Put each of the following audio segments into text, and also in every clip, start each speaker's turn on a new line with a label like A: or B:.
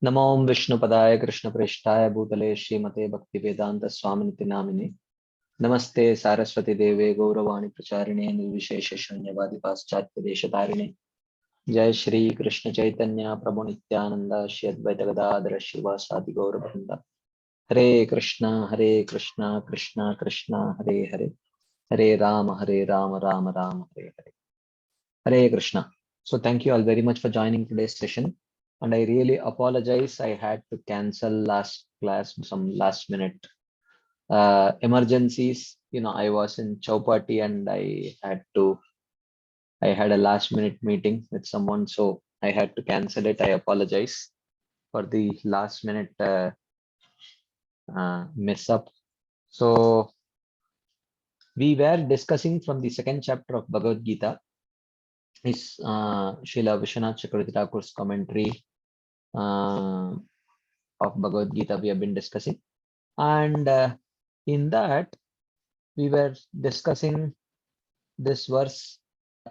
A: नमो विष्णुपदाय कृष्णप्रेष्ठाय भूतले श्रीमते भक्तिवेदांत स्वामिनिति नामिने नमस्ते सारस्वती देवे गौरवाणी प्रचारिणे निर्विशेष शून्यवादी पाश्चात्य देशतारिणे जय श्री कृष्ण चैतन्य प्रभु नित्यानंद श्री अद्वैत गदाधर श्रीवासादि गौरवृंद हरे Krishna Krishna Krishna Hare Hare Hare Ram Ram Ram Hare Hare Hare Krishna. So thank you all very much for joining today's session. And I really apologize. I had to cancel last class, some last minute emergencies. I was in Chowpatty and I had a last minute meeting with someone. So I had to cancel it. I apologize for the last minute mess up. So we were discussing from the second chapter of Bhagavad Gita is Srila Vishwanath Chakravarti Thakur's commentary of Bhagavad Gita we have been discussing. And in that, we were discussing this verse,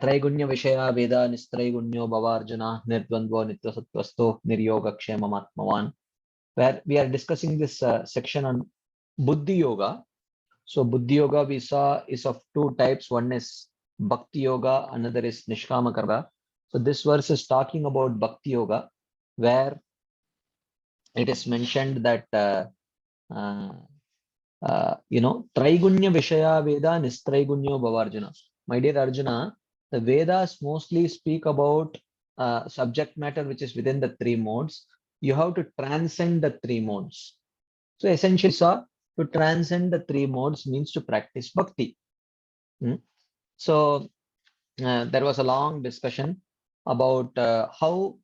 A: Traigunya Vishaya Veda Nistraigunya Bhavarjuna Nirdvandvo Nityasattvasto Niryoga Kshemamatmavan, where we are discussing this section on Buddhi Yoga. So Buddhi Yoga we saw is of two types. One is Bhakti Yoga, another is Nishkama Karma. So this verse is talking about Bhakti Yoga, where it is mentioned that Traigunya Vishaya Veda Nistraigunya Bhavarjuna. My dear Arjuna, the Vedas mostly speak about subject matter which is within the three modes. You have to transcend the three modes. So essentially, to transcend the three modes means to practice bhakti. So there was a long discussion about how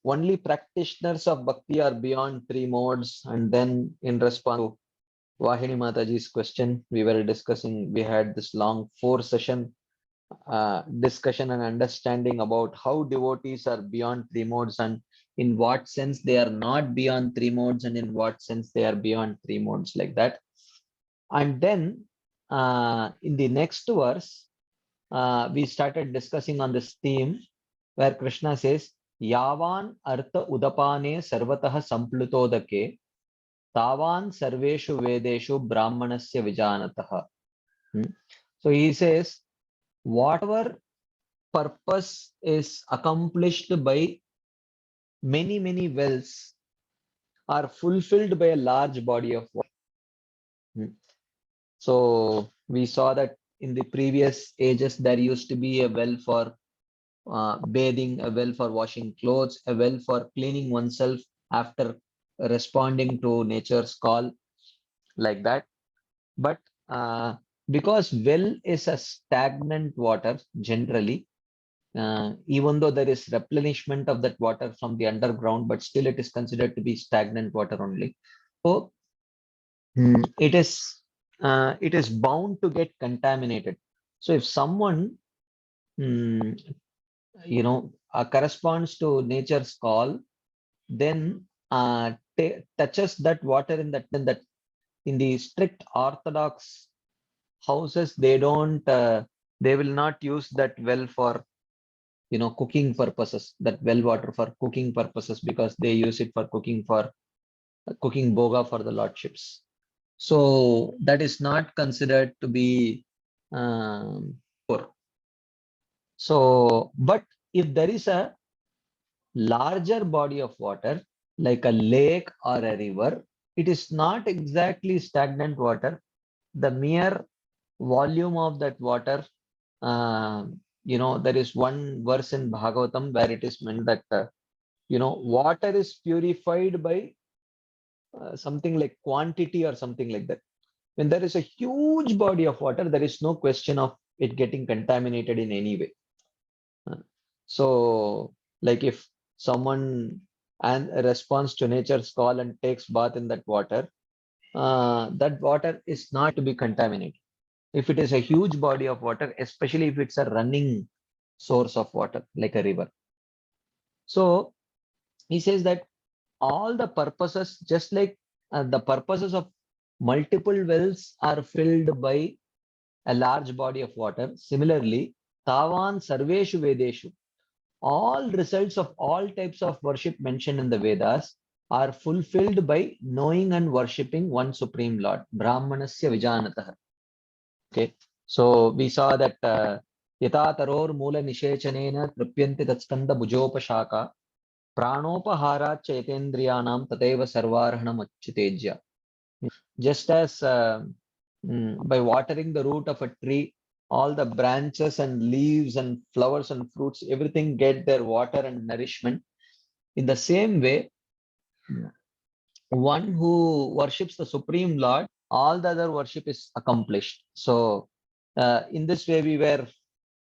A: only practitioners of bhakti are beyond three modes, and then in response to Vahini Mataji's question, we were discussing, we had this long 4-session discussion and understanding about how devotees are beyond three modes and in what sense they are not beyond three modes and in what sense they are beyond three modes, like that. And then in the next verse, we started discussing on this theme where Krishna says, Yavan Artha Udapane Sarvatah Samplutodake Tavan Sarveshu Vedeshu Brahmanasya Vijanatah. So he says, whatever purpose is accomplished by many wells are fulfilled by a large body of water. So we saw that in the previous ages, there used to be a well for bathing, a well for washing clothes, a well for cleaning oneself after responding to nature's call, like that. But because well is a stagnant water generally, even though there is replenishment of that water from the underground, but still it is considered to be stagnant water only. So it is bound to get contaminated. So if someone corresponds to nature's call, then touches that water in that in the strict orthodox houses, they don't they will not use that well for cooking purposes, that well water for cooking purposes, because they use it for cooking boga for the lordships. So that is not considered to be poor. So but if there is a larger body of water like a lake or a river, it is not exactly stagnant water. The mere volume of that water, there is one verse in Bhagavatam where it is meant that water is purified by something like quantity or something like that. When there is a huge body of water, there is no question of it getting contaminated in any way. So like if someone and responds to nature's call and takes bath in that water is not to be contaminated. If it is a huge body of water, especially if it's a running source of water like a river. So he says that all the purposes, just like the purposes of multiple wells are filled by a large body of water, similarly, Tavan Sarveshu Vedeshu, all results of all types of worship mentioned in the Vedas are fulfilled by knowing and worshipping one Supreme Lord, Brahmanasya Vijanatah. Okay, so we saw that Yata Taror Mula Nishechanena Tripyanti Tatskanda Bujopashaka Pranopahara Chaitendriyanam Tateva Sarvarhanam Achitejya. Just as by watering the root of a tree, all the branches and leaves and flowers and fruits, everything get their water and nourishment. In the same way, one who worships the Supreme Lord, all the other worship is accomplished. So in this way, we were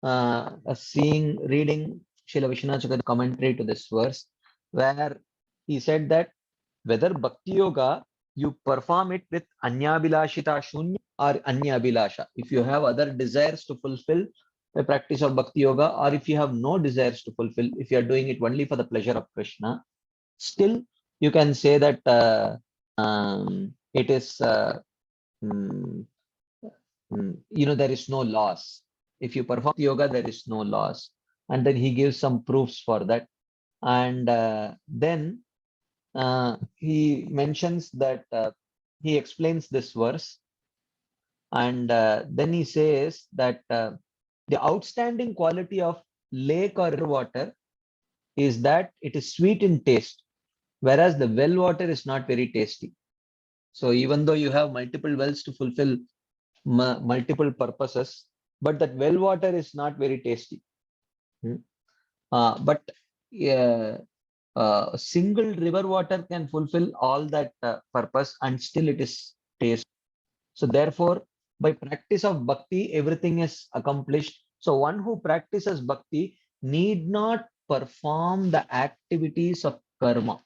A: reading Srila Vishwanath commentary to this verse, where he said that whether Bhakti Yoga, you perform it with Anyabhilashita Shunya or Anyabhilasha. If you have other desires to fulfill the practice of Bhakti Yoga, or if you have no desires to fulfill, if you are doing it only for the pleasure of Krishna, still you can say that it is, there is no loss. If you perform yoga, there is no loss. And then he gives some proofs for that. And then he mentions that he explains this verse. And then he says that the outstanding quality of lake or river water is that it is sweet in taste, whereas the well water is not very tasty. So even though you have multiple wells to fulfill multiple purposes, but that well water is not very tasty. But a single river water can fulfill all that purpose, and still it is tasty. So therefore, by practice of bhakti, everything is accomplished. So one who practices bhakti need not perform the activities of karma.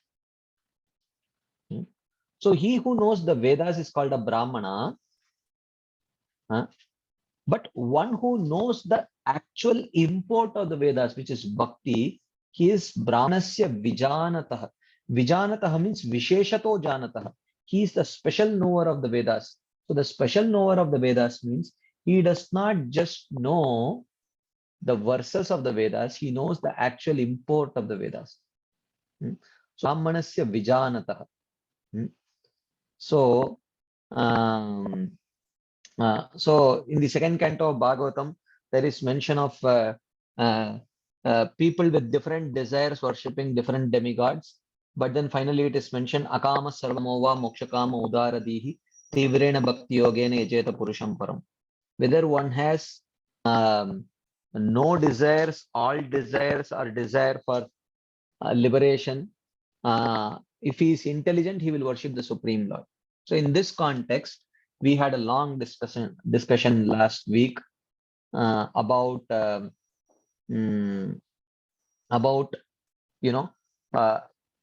A: So he who knows the Vedas is called a Brahmana. But one who knows the actual import of the Vedas, which is bhakti, he is Brahmanasya Vijanatah. Vijanatah means Visheshato Janatah. He is the special knower of the Vedas. So the special knower of the Vedas means he does not just know the verses of the Vedas, he knows the actual import of the Vedas. So Brahmanasya Vijanatah. So so in the second canto of Bhagavatam, there is mention of people with different desires worshipping different demigods. But then finally it is mentioned, Akama Sarvamova Mokshakama Udaradihi Tivrena Bhakti Yogena Yajeta Purusham Param. Whether one has no desires, all desires, or desire for liberation, if he is intelligent, he will worship the Supreme Lord. So in this context, we had a long discussion last week about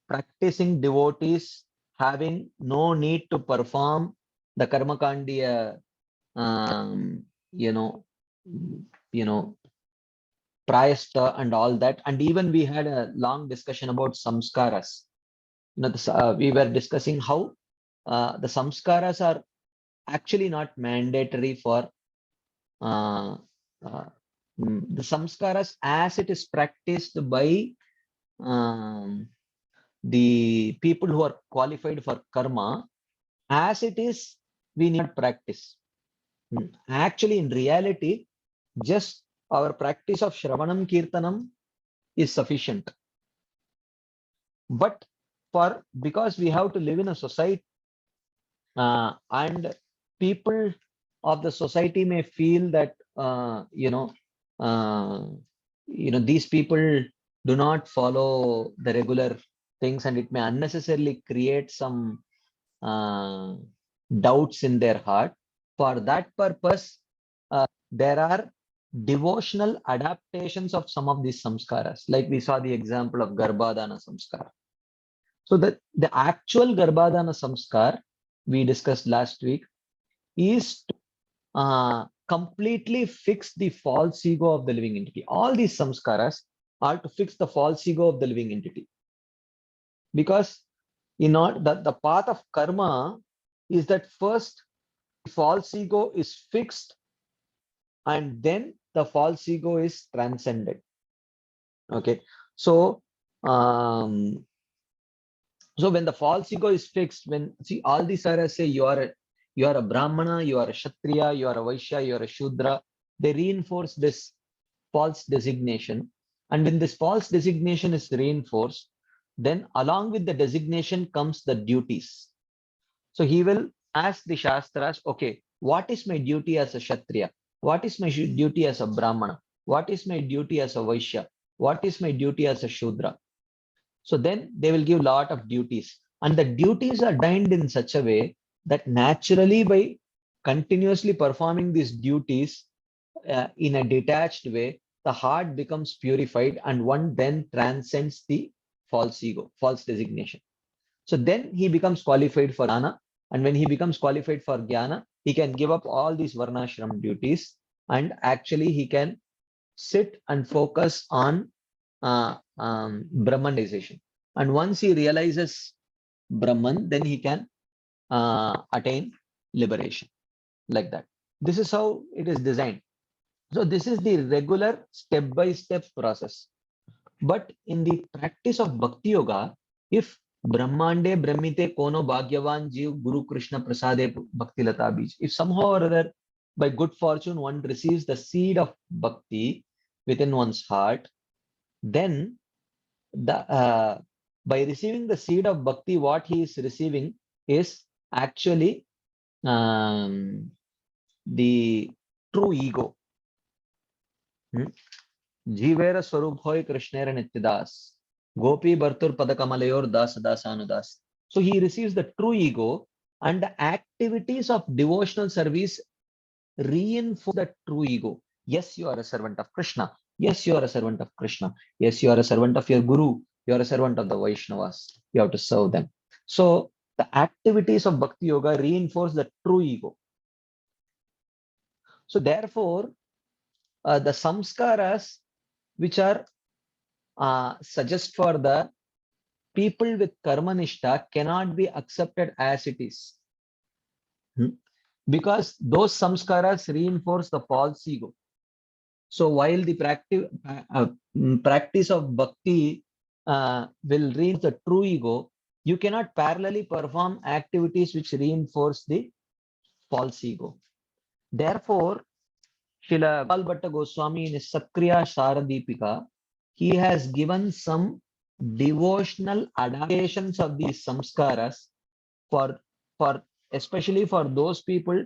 A: practicing devotees having no need to perform the karmakandiya prayasta and all that. And even we had a long discussion about samskaras. We were discussing how the samskaras are actually not mandatory for the samskaras as it is practiced by the people who are qualified for karma. As it is, we need not practice. Actually, in reality, just our practice of Shravanam Kirtanam is sufficient. But because we have to live in a society, and people of the society may feel that these people do not follow the regular things, and it may unnecessarily create some doubts in their heart. For that purpose, there are devotional adaptations of some of these samskaras, like we saw the example of Garbhadana samskara. So the actual Garbhadana samskar we discussed last week is to completely fix the false ego of the living entity. All these samskaras are to fix the false ego of the living entity. Because the path of karma is that first the false ego is fixed, and then the false ego is transcended. Okay, So, so when the false ego is fixed, when see all these are say you are a Brahmana, you are a Kshatriya, you are a Vaishya, you are a Shudra, they reinforce this false designation. And when this false designation is reinforced, then along with the designation comes the duties. So he will ask the Shastras, okay, what is my duty as a Kshatriya? What is my duty as a Brahmana? What is my duty as a Vaishya? What is my duty as a Shudra? So then they will give lot of duties. And the duties are designed in such a way that naturally by continuously performing these duties in a detached way, the heart becomes purified and one then transcends the false ego, false designation. So then he becomes qualified for jnana. And when he becomes qualified for jnana, he can give up all these varnashram duties and actually he can sit and focus on Brahmanization. And once he realizes Brahman, then he can attain liberation like that. This is how it is designed. So this is the regular step-by-step process. But in the practice of Bhakti Yoga, if Brahmande Brahmite Kono Bhagyavan Jeev Guru Krishna Prasade Bhakti Lata Bij, if somehow or other by good fortune one receives the seed of Bhakti within one's heart, then by receiving the seed of Bhakti, what he is receiving is actually um, the true ego. Jivera Swarup Hoy Krishnera Nityadas. Gopi Bhartur Padakamalayur Das Dasanudas. So he receives the true ego and the activities of devotional service reinforce the true ego. Yes, you are a servant of Krishna. Yes, you are a servant of Krishna. Yes, you are a servant of your Guru. You are a servant of the Vaishnavas. You have to serve them. So the activities of Bhakti Yoga reinforce the true ego. So therefore, the samskaras which are suggest for the people with karma nishta cannot be accepted as it is. Because those samskaras reinforce the false ego. So while the practice of bhakti will reinforce the true ego, you cannot parallelly perform activities which reinforce the false ego. Therefore, Srila Gopal Bhatta Goswami in his Sakriya Saradipika, he has given some devotional adaptations of these samskaras for, for especially for those people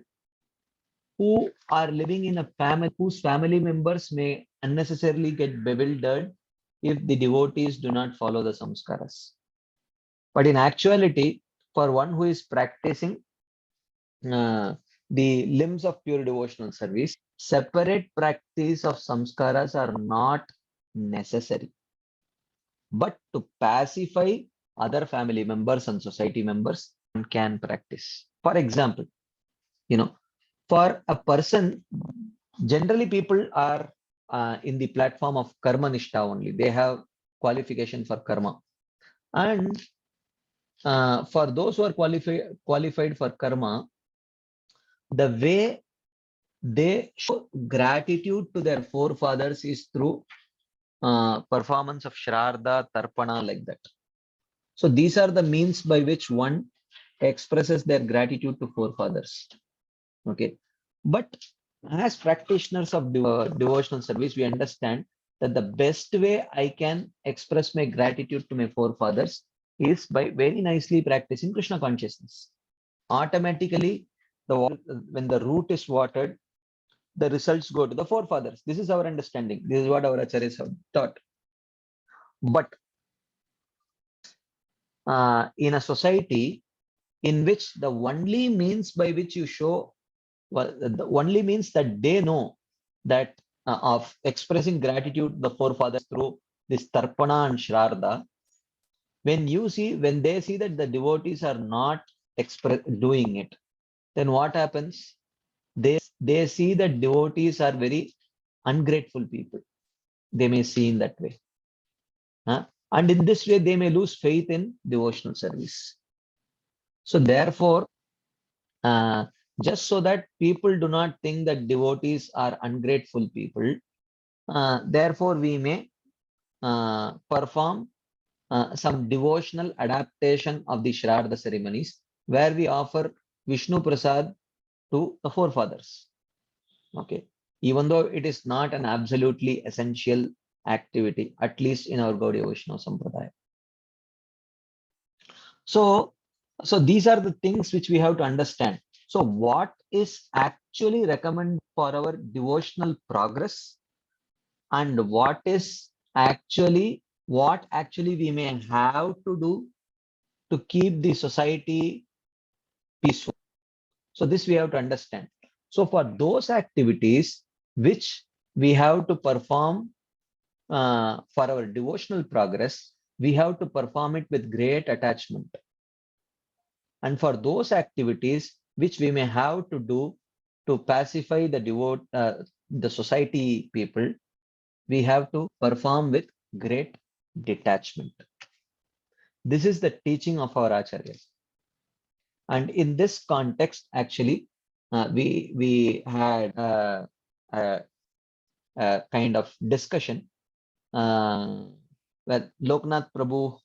A: who are living in a family whose family members may unnecessarily get bewildered if the devotees do not follow the samskaras. But in actuality, for one who is practicing the limbs of pure devotional service, separate practice of samskaras are not necessary. But to pacify other family members and society members, one can practice. For example, for a person, generally people are in the platform of karma nishta only. They have qualification for karma. And for those who are qualified for karma, the way they show gratitude to their forefathers is through performance of Shraddha, Tarpana, like that. So these are the means by which one expresses their gratitude to forefathers. Okay. But as practitioners of devotional service, we understand that the best way I can express my gratitude to my forefathers is by very nicely practicing Krishna consciousness. Automatically, when the root is watered, the results go to the forefathers. This is our understanding. This is what our acharyas have taught. But in a society in which the only means by which you show, well, the only means that they know that of expressing gratitude to the forefathers through this Tarpana and Shraddha, when they see that the devotees are not doing it, then what happens? They see that devotees are very ungrateful people. They may see in that way. And in this way, they may lose faith in devotional service. So therefore, just so that people do not think that devotees are ungrateful people, therefore we may perform some devotional adaptation of the Shraddha ceremonies, where we offer Vishnu Prasad to the forefathers. Okay, even though it is not an absolutely essential activity, at least in our Gaudiya Vaishnava Sampradaya. So, these are the things which we have to understand. So what is actually recommended for our devotional progress, and what actually we may have to do to keep the society peaceful. So this we have to understand. So for those activities which we have to perform for our devotional progress, we have to perform it with great attachment. And for those activities which we may have to do to pacify the society people, we have to perform with great detachment. This is the teaching of our acharyas. And in this context, actually, we had a kind of discussion where Loknath Prabhu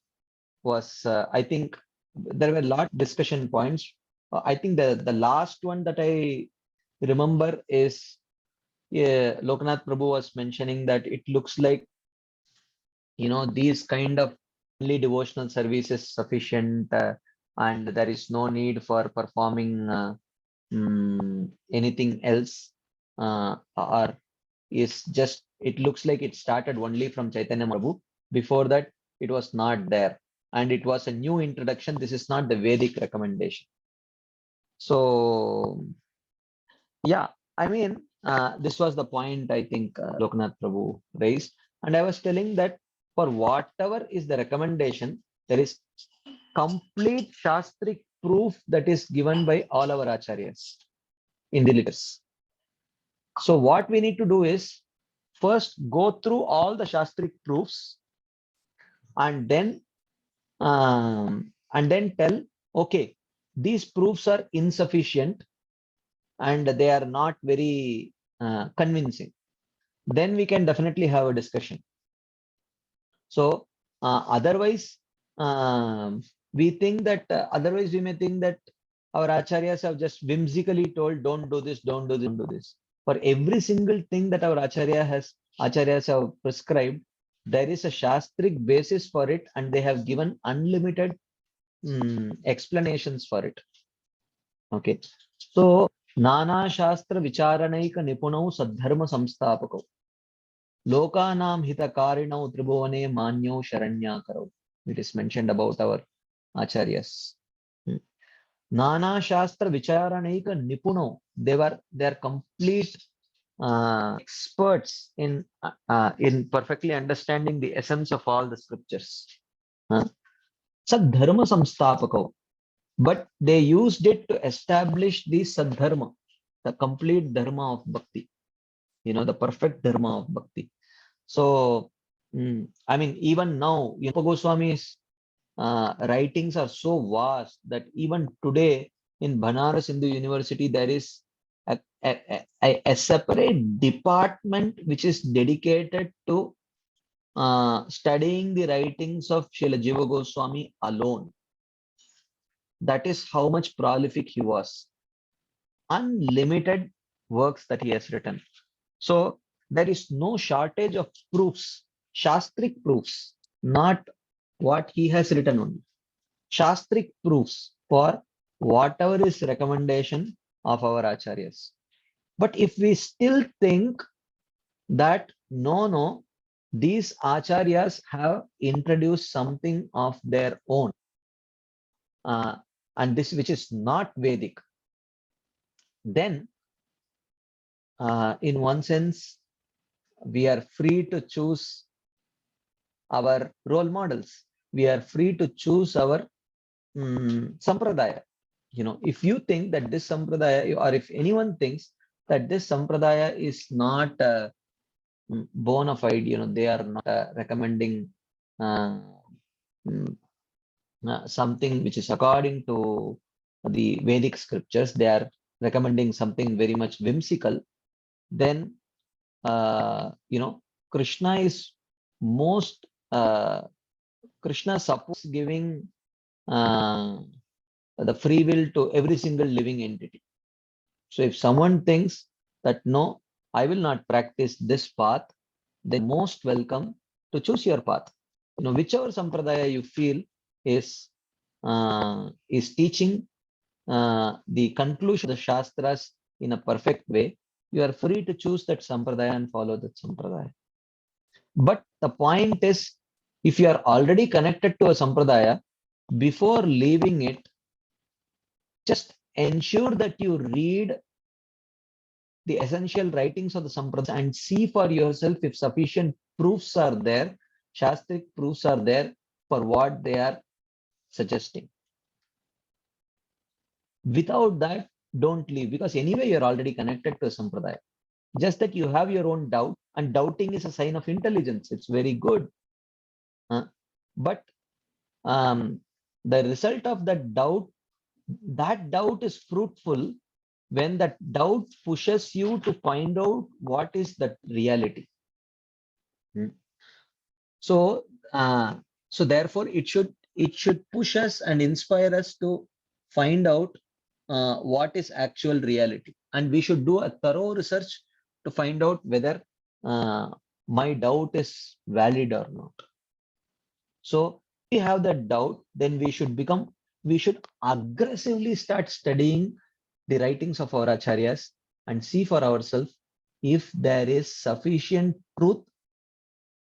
A: was, I think, there were a lot of discussion points. I think the last one that I remember is Loknath Prabhu was mentioning that it looks like, these kind of only devotional service is sufficient, and there is no need for performing anything else, or is just, it looks like it started only from Chaitanya Mahaprabhu. Before that, it was not there. And it was a new introduction. This is not the Vedic recommendation. So, yeah, I mean, this was the point I think Loknath Prabhu raised. And I was telling that for whatever is the recommendation, there is complete Shastric proof that is given by all our acharyas in the literature. So what we need to do is first go through all the Shastric proofs, and then tell, okay, these proofs are insufficient and they are not very convincing. Then we can definitely have a discussion. So otherwise, we think that otherwise we may think that our acharyas have just whimsically told, don't do this, don't do this, don't do this. For every single thing that our acharyas have prescribed, there is a shastric basis for it, and they have given unlimited explanations for it. Okay, so Nana Shastra Vicharanaika Nipunau Sadharma Samstapakau Lokanam Hitakarinau Tribhuvane Manyo Sharanyakarau. It is mentioned about our acharyas. Nana Shastra Vicharanaika Nipuno. They are complete experts in perfectly understanding the essence of all the scriptures. Sadharma Samstapakau. But they used it to establish the Sadharma, the complete Dharma of Bhakti, the perfect Dharma of Bhakti. So, I mean, even now, Rupa Goswami's writings are so vast that even today in Banaras Hindu University, there is a separate department which is dedicated to studying the writings of Srila Jiva Goswami alone. That is how much prolific he was. Unlimited works that he has written. So there is no shortage of proofs, Shastric proofs, not what he has written only. Shastric proofs for whatever is recommendation of our acharyas. But if we still think that no, these acharyas have introduced something of their own, and this which is not Vedic, then in one sense, we are free to choose our role models. We are free to choose our sampradaya. If you think that this sampradaya, or if anyone thinks that this sampradaya is not bona fide, they are not recommending something which is according to the Vedic scriptures, they are recommending something very much whimsical, then Krishna is most Krishna supports giving the free will to every single living entity. So if someone thinks that no, I will not practice this path, then most welcome to choose your path. Whichever sampradaya you feel is teaching the conclusion of the shastras in a perfect way, you are free to choose that sampradaya and follow that sampradaya. But the point is, if you are already connected to a sampradaya, before leaving it, just ensure that you read the essential writings of the sampradaya and see for yourself if sufficient proofs are there, shastric proofs are there for what they are suggesting. Without that, don't leave, because anyway you're already connected to a sampradaya. Just that you have your own doubt, and doubting is a sign of intelligence. It's very good. But the result of that doubt is fruitful when that doubt pushes you to find out what is that reality. So therefore it should push us and inspire us to find out what is actual reality, and we should do a thorough research to find out whether my doubt is valid or not. So if we have that doubt, then we should aggressively start studying the writings of our acharyas and see for ourselves if there is sufficient truth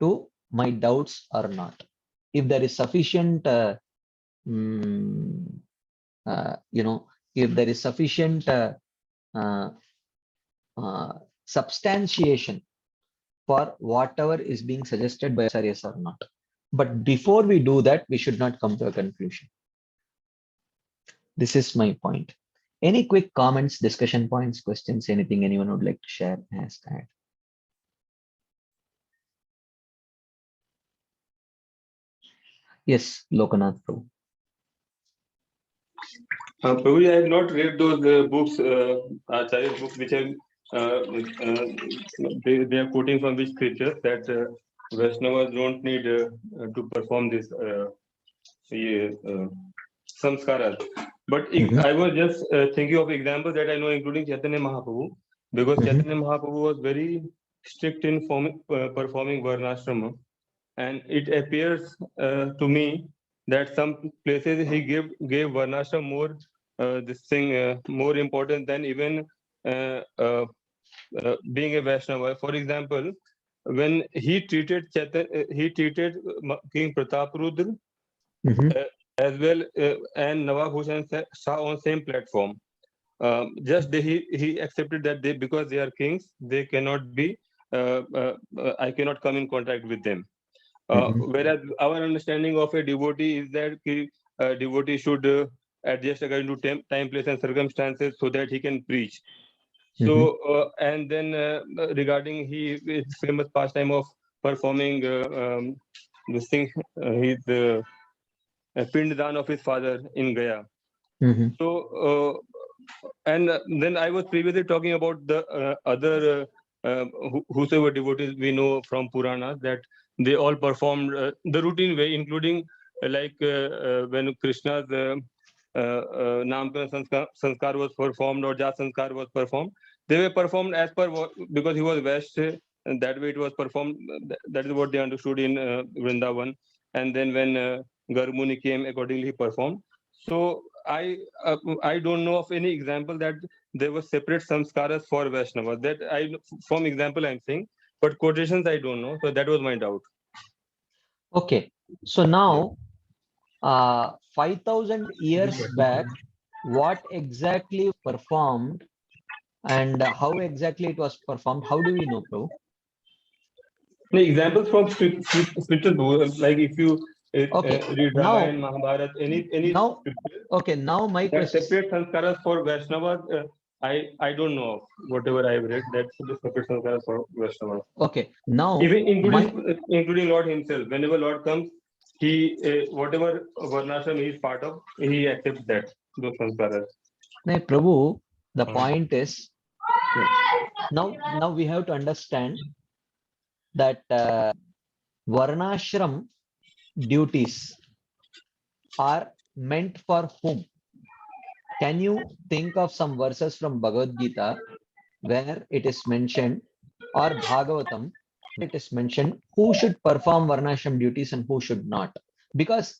A: to my doubts or not. If there is sufficient, if there is sufficient substantiation for whatever is being suggested by acharyas or not. But before we do that, we should not come to a conclusion. This is my point. Any quick comments, discussion points, questions, anything anyone would like to share, ask, add? Yes, Lokanath Prabhu.
B: Prabhuji, I have not read those books, Acharya books, which have they are quoting from which scriptures that Vaishnavas don't need to perform this samskaras. But I was just thinking of examples that I know, including Chaitanya Mahaprabhu, because Chaitanya Mahaprabhu was very strict in performing Varnashrama, and it appears to me that some places he gave Varnashrama more more important than even being a Vaishnava. For example, when he treated King Prataprudra as well and Nawab Hussain Shah on same platform. He accepted that because they are kings, they cannot be. I cannot come in contact with them. Whereas our understanding of a devotee is that a devotee should adjust according to time, place, and circumstances so that he can preach. So, and then regarding his famous pastime of performing this thing, his Pinddan of his father in Gaya. So, and then I was previously talking about the other whosoever devotees we know from Puranas, that they all performed the routine way, including when Krishna's Namkaran Sanskar was performed or Jas Sanskar was performed. They were performed as per because he was Vaishya, and that way it was performed. That is what they understood in Vrindavan. And then when Garmuni came, accordingly he performed. So I don't know of any example that there were separate samskaras for Vaishnava. That from example I'm saying, but quotations I don't know. So that was my doubt.
A: Okay, so now 5,000 years back, what exactly performed and how exactly it was performed? How do we know, bro?
B: The examples from scripture, like if you read Ramayana, Mahabharata, any
A: now, okay, now my question.
B: Separate sanskaras for Vaishnavas, I don't know of. Whatever I've read, that's the separate sanskaras for Vaishnavas.
A: Okay, now
B: even including Lord himself, whenever Lord comes, he whatever varnashram he is part of, he accepts that those sanskaras.
A: Prabhu, the point is now we have to understand that varnashram duties are meant for whom? Can you think of some verses from Bhagavad Gita where it is mentioned, or Bhagavatam it is mentioned, who should perform varnashram duties and who should not? Because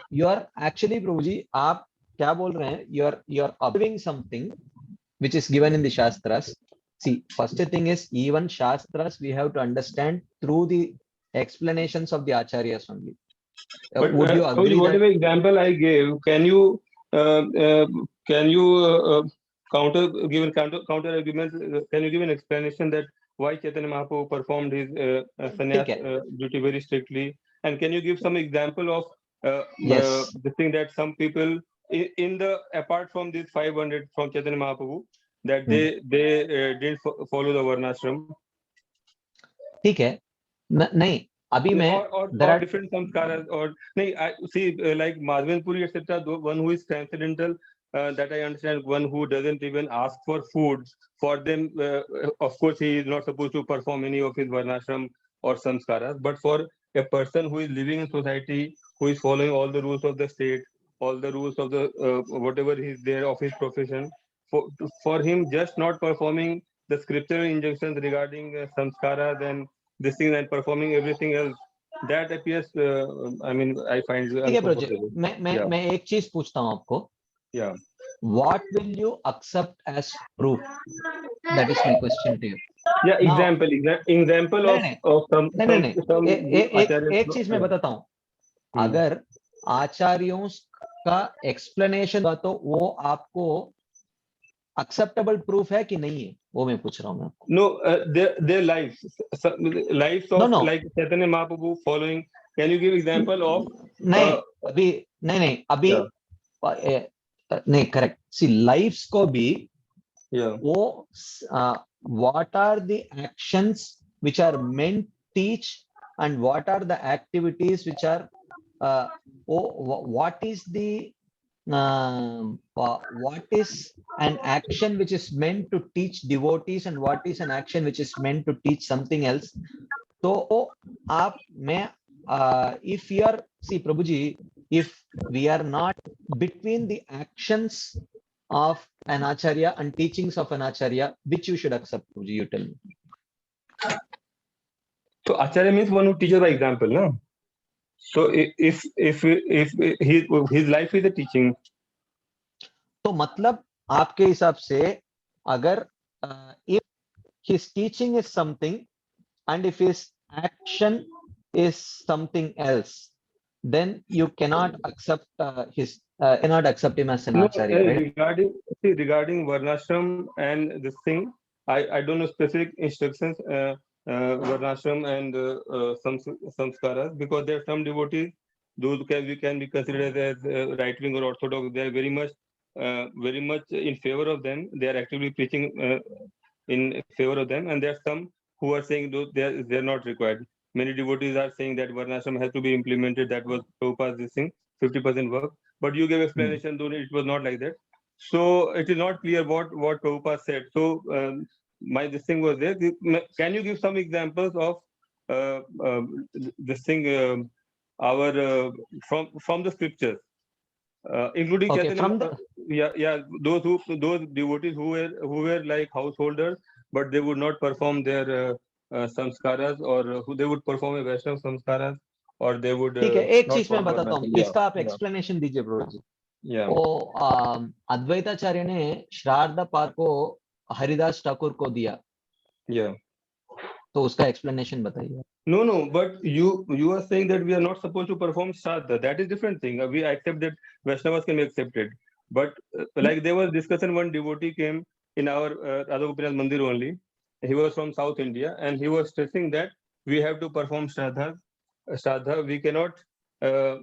A: you are actually, Prabhuji, आप क्या बोल रहे हैं? You are observing something which is given in the Shastras. See, first thing is, even Shastras we have to understand through the explanations of the Acharyas only.
B: But
A: Would you agree
B: whatever
A: that?
B: example I gave, can you uh, uh, can you counter argument? Can you give an explanation that why Chaitanya Mahaprabhu performed his sannyas
A: ठीक है.
B: duty very strictly? And can you give some example of
A: Yes.
B: the thing that some people in the apart from these 500 from Chaitanya Mahaprabhu that they didn't follow the varnashram?
A: ठीक है. नहीं, अभी मैं
B: or
A: there are
B: different samskaras or nahi, I see like Madhven Puri etc. One who is transcendental, that I understand, one who doesn't even ask for food for them, of course he is not supposed to perform any of his varnashram or samskaras, but for a person who is living in society, who is following all the rules of the state, all the rules of the whatever is there of his profession, for him just not performing the scriptural injunctions regarding samskaras and this thing and performing everything else, that appears I mean I find
A: ठीक है project.
B: uncomfortable. Yeah.
A: मैं एक चीज पूछता हूं आपको.
B: Yeah.
A: What will you accept as proof? That is my question to you.
B: Yeah,
A: Now,
B: example
A: नहीं
B: of some
A: एक चीज मैं बताता हूँ. अगर आचार्यों का एक्सप्लेनेशन हुआ तो वो आपको acceptable proof है कि नहीं है, वो मैं पूछ रहा हूँ.
B: No, their lives of
A: No.
B: like Chaitanya Mahaprabhu following. Can you give example of
A: नहीं अभी नहीं, करेक्ट. सी लाइफ्स को भी वो what are the actions which are meant teach and what are the activities which are what is an action which is meant to teach devotees and what is an action which is meant to teach something else. तो आप मैं if you are, see Prabhuji, if we are not between the actions of an acharya and teachings of an acharya, which you should accept, Prabhuji, you tell me.
B: So acharya means one who teaches by example, no? So if his life is a teaching,
A: तो मतलब आपके हिसाब से अगर if his teaching is something and if his action is something else, then you cannot accept cannot accept him as an acharya, right?
B: Regarding varnashram and this thing, I don't know specific instructions varnashram and samskaras, because there are some devotees, those we can be considered as right wing or orthodox, they are very much in favor of them, they are actively preaching in favor of them, and there are some who are saying those they are not required. Many devotees are saying that varnashram has to be implemented, that was Prabhupada's this thing, 50% work, but you gave explanation though it was not like that. So it is not clear what Prabhupada said. So my this thing was there. Can you give some examples of this thing our from the scriptures, including
A: Okay,
B: Chaitanya,
A: from the
B: those devotees who were like householders, but they would not perform their samskaras, or who they would perform a Vaishnav samskaras, or they would
A: ठीक है. एक
B: not
A: चीज मैं
B: follow
A: बताता हूँ,
B: varnashram.
A: इसका आप explanation दीजिए ब्रो जी.
B: Yeah.
A: वो अद्वैताचार्य ने श्राद्ध पार को हरिदास ठाकुर को दिया.
B: Yeah.
A: तो उसका एक्सप्लेनेशन बताइए.
B: No, but you are saying that we are not supposed to perform Shraddha. That is different thing. We accept that Vaishnavas can be accepted. But like there was discussion, one devotee came in our Radha Gopinath Mandir only. He was from South India and he was stressing that we have to perform Shraddha. We cannot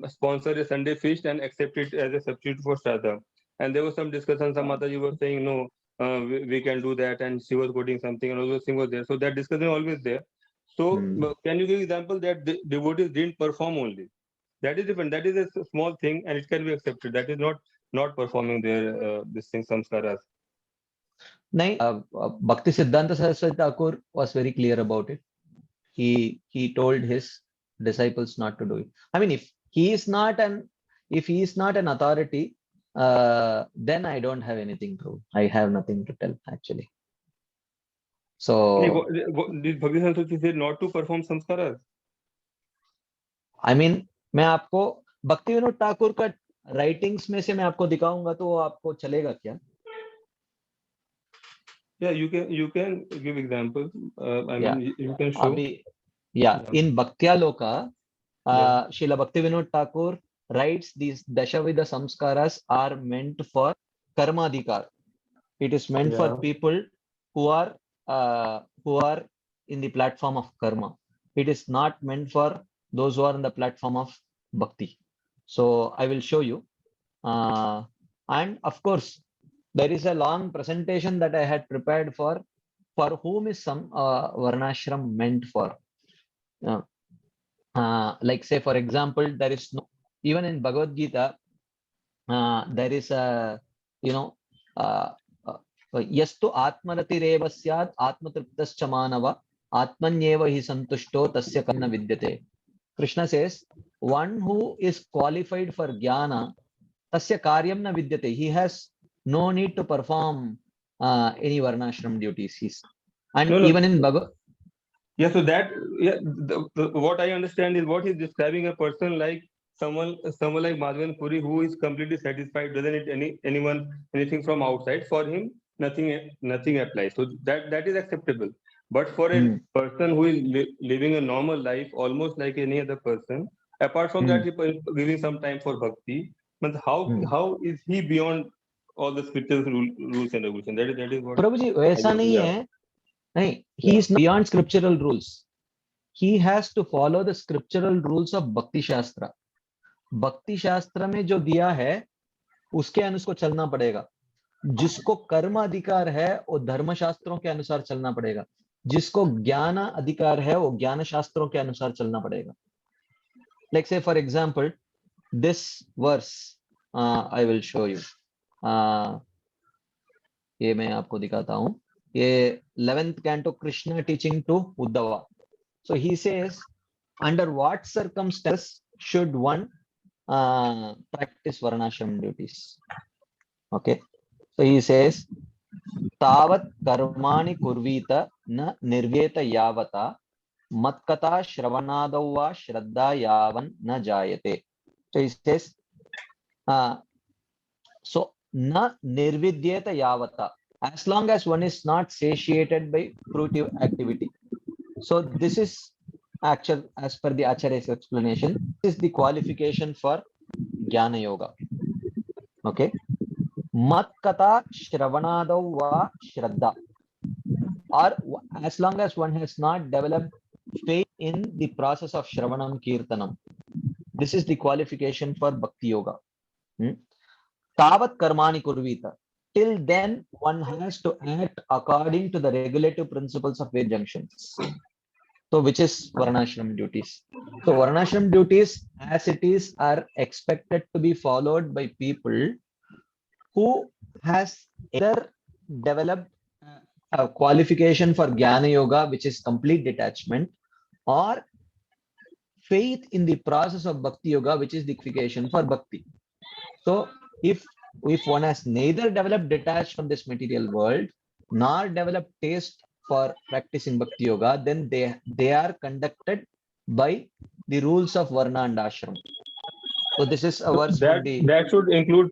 B: sponsor a Sunday feast and accept it as a substitute for Shraddha. And there was some discussion, some Mataji was saying, no, we can do that. And she was quoting something and all those things was there. So that discussion is always there. So can you give example that the devotees didn't perform only? That is different. That is a small thing and it can be accepted. That is not performing their this thing samskaras.
A: नहीं, Bhakti Siddhanta Saraswati Thakur was very clear about it. He told his disciples not to do it. I mean, if he is not an authority, then I don't have anything to, I have nothing to tell actually. So
B: Did Bhakti Saraswati say not to perform samskaras?
A: I mean, मैं आपको भक्ति विनोद ठाकुर का writings में से मैं आपको दिखाऊंगा तो आपको चलेगा क्या?
B: Yeah, you can give examples. I mean, you can show.
A: Abhi, yeah, in Bhaktiyaloka, Srila Bhakti Vinod Thakur writes these Dashavida Samskaras are meant for Karmadhikar. It is meant for people who are in the platform of karma. It is not meant for those who are in the platform of bhakti. So I will show you. And of course, there is a long presentation that I had prepared for whom is some varnashram meant for. Like say, for example, there is no, even in Bhagavad Gita, there is a, yastu atmaratireva syad atmatriptascha manava atmanyeva hi santushto tasya karna vidyate. Krishna says, one who is qualified for jnana, tasya karyam na vidyate. He has no need to perform any varnashram duties. And even in Bhagavad.
B: Yeah, so that, what I understand is what he's describing a person like someone like Madhavan Puri who is completely satisfied, doesn't need anything from outside. For him, nothing applies. So that is acceptable. But for a person who is living a normal life, almost like any other person, apart from that, he is giving some time for bhakti. But how is he beyond all the scriptures rules and regulations? That is what.
A: Prabhuji, वैसा नहीं है. नहीं, he is beyond scriptural rules. He has to follow the scriptural rules of Bhakti Shastra. Bhakti Shastra में जो दिया है, उसके अनुसार चलना पड़ेगा. जिसको कर्म अधिकार है, वो धर्म शास्त्रों के अनुसार चलना पड़ेगा. जिसको ज्ञान अधिकार है, वो ज्ञान शास्त्रों के अनुसार चलना पड़ेगा. Like say for example, this verse, I will show you. ये मैं आपको दिखाता हूँ. ये 11th canto Krishna teaching to Uddhava. So he says, under what circumstances should one practice varnashram duties? Okay. So he says, Tavat karmani kurvita na nirvyeta yavata matkata shravanadava shraddha yavan na jayate. So he says, so na nirvidyeta yavata, as long as one is not satiated by fruitive activity. So this is actual, as per the Acharya's explanation, this is the qualification for Jnana Yoga. Okay. Matkata Shravanadav va Shraddha. Or as long as one has not developed faith in the process of Shravanam Kirtanam. This is the qualification for Bhakti Yoga. Tavat Karmani Kurvita. Till then, one has to act according to the regulative principles of Ved junctions. So, which is Varnashram duties. So, Varnashram duties, as it is, are expected to be followed by people who has either developed a qualification for Jnana Yoga, which is complete detachment, or faith in the process of Bhakti Yoga, which is the qualification for Bhakti. So, if one has neither developed detached from this material world, nor developed taste for practicing Bhakti Yoga, then they are conducted by the rules of Varna and Ashram. So this is a verse from the...
B: That should include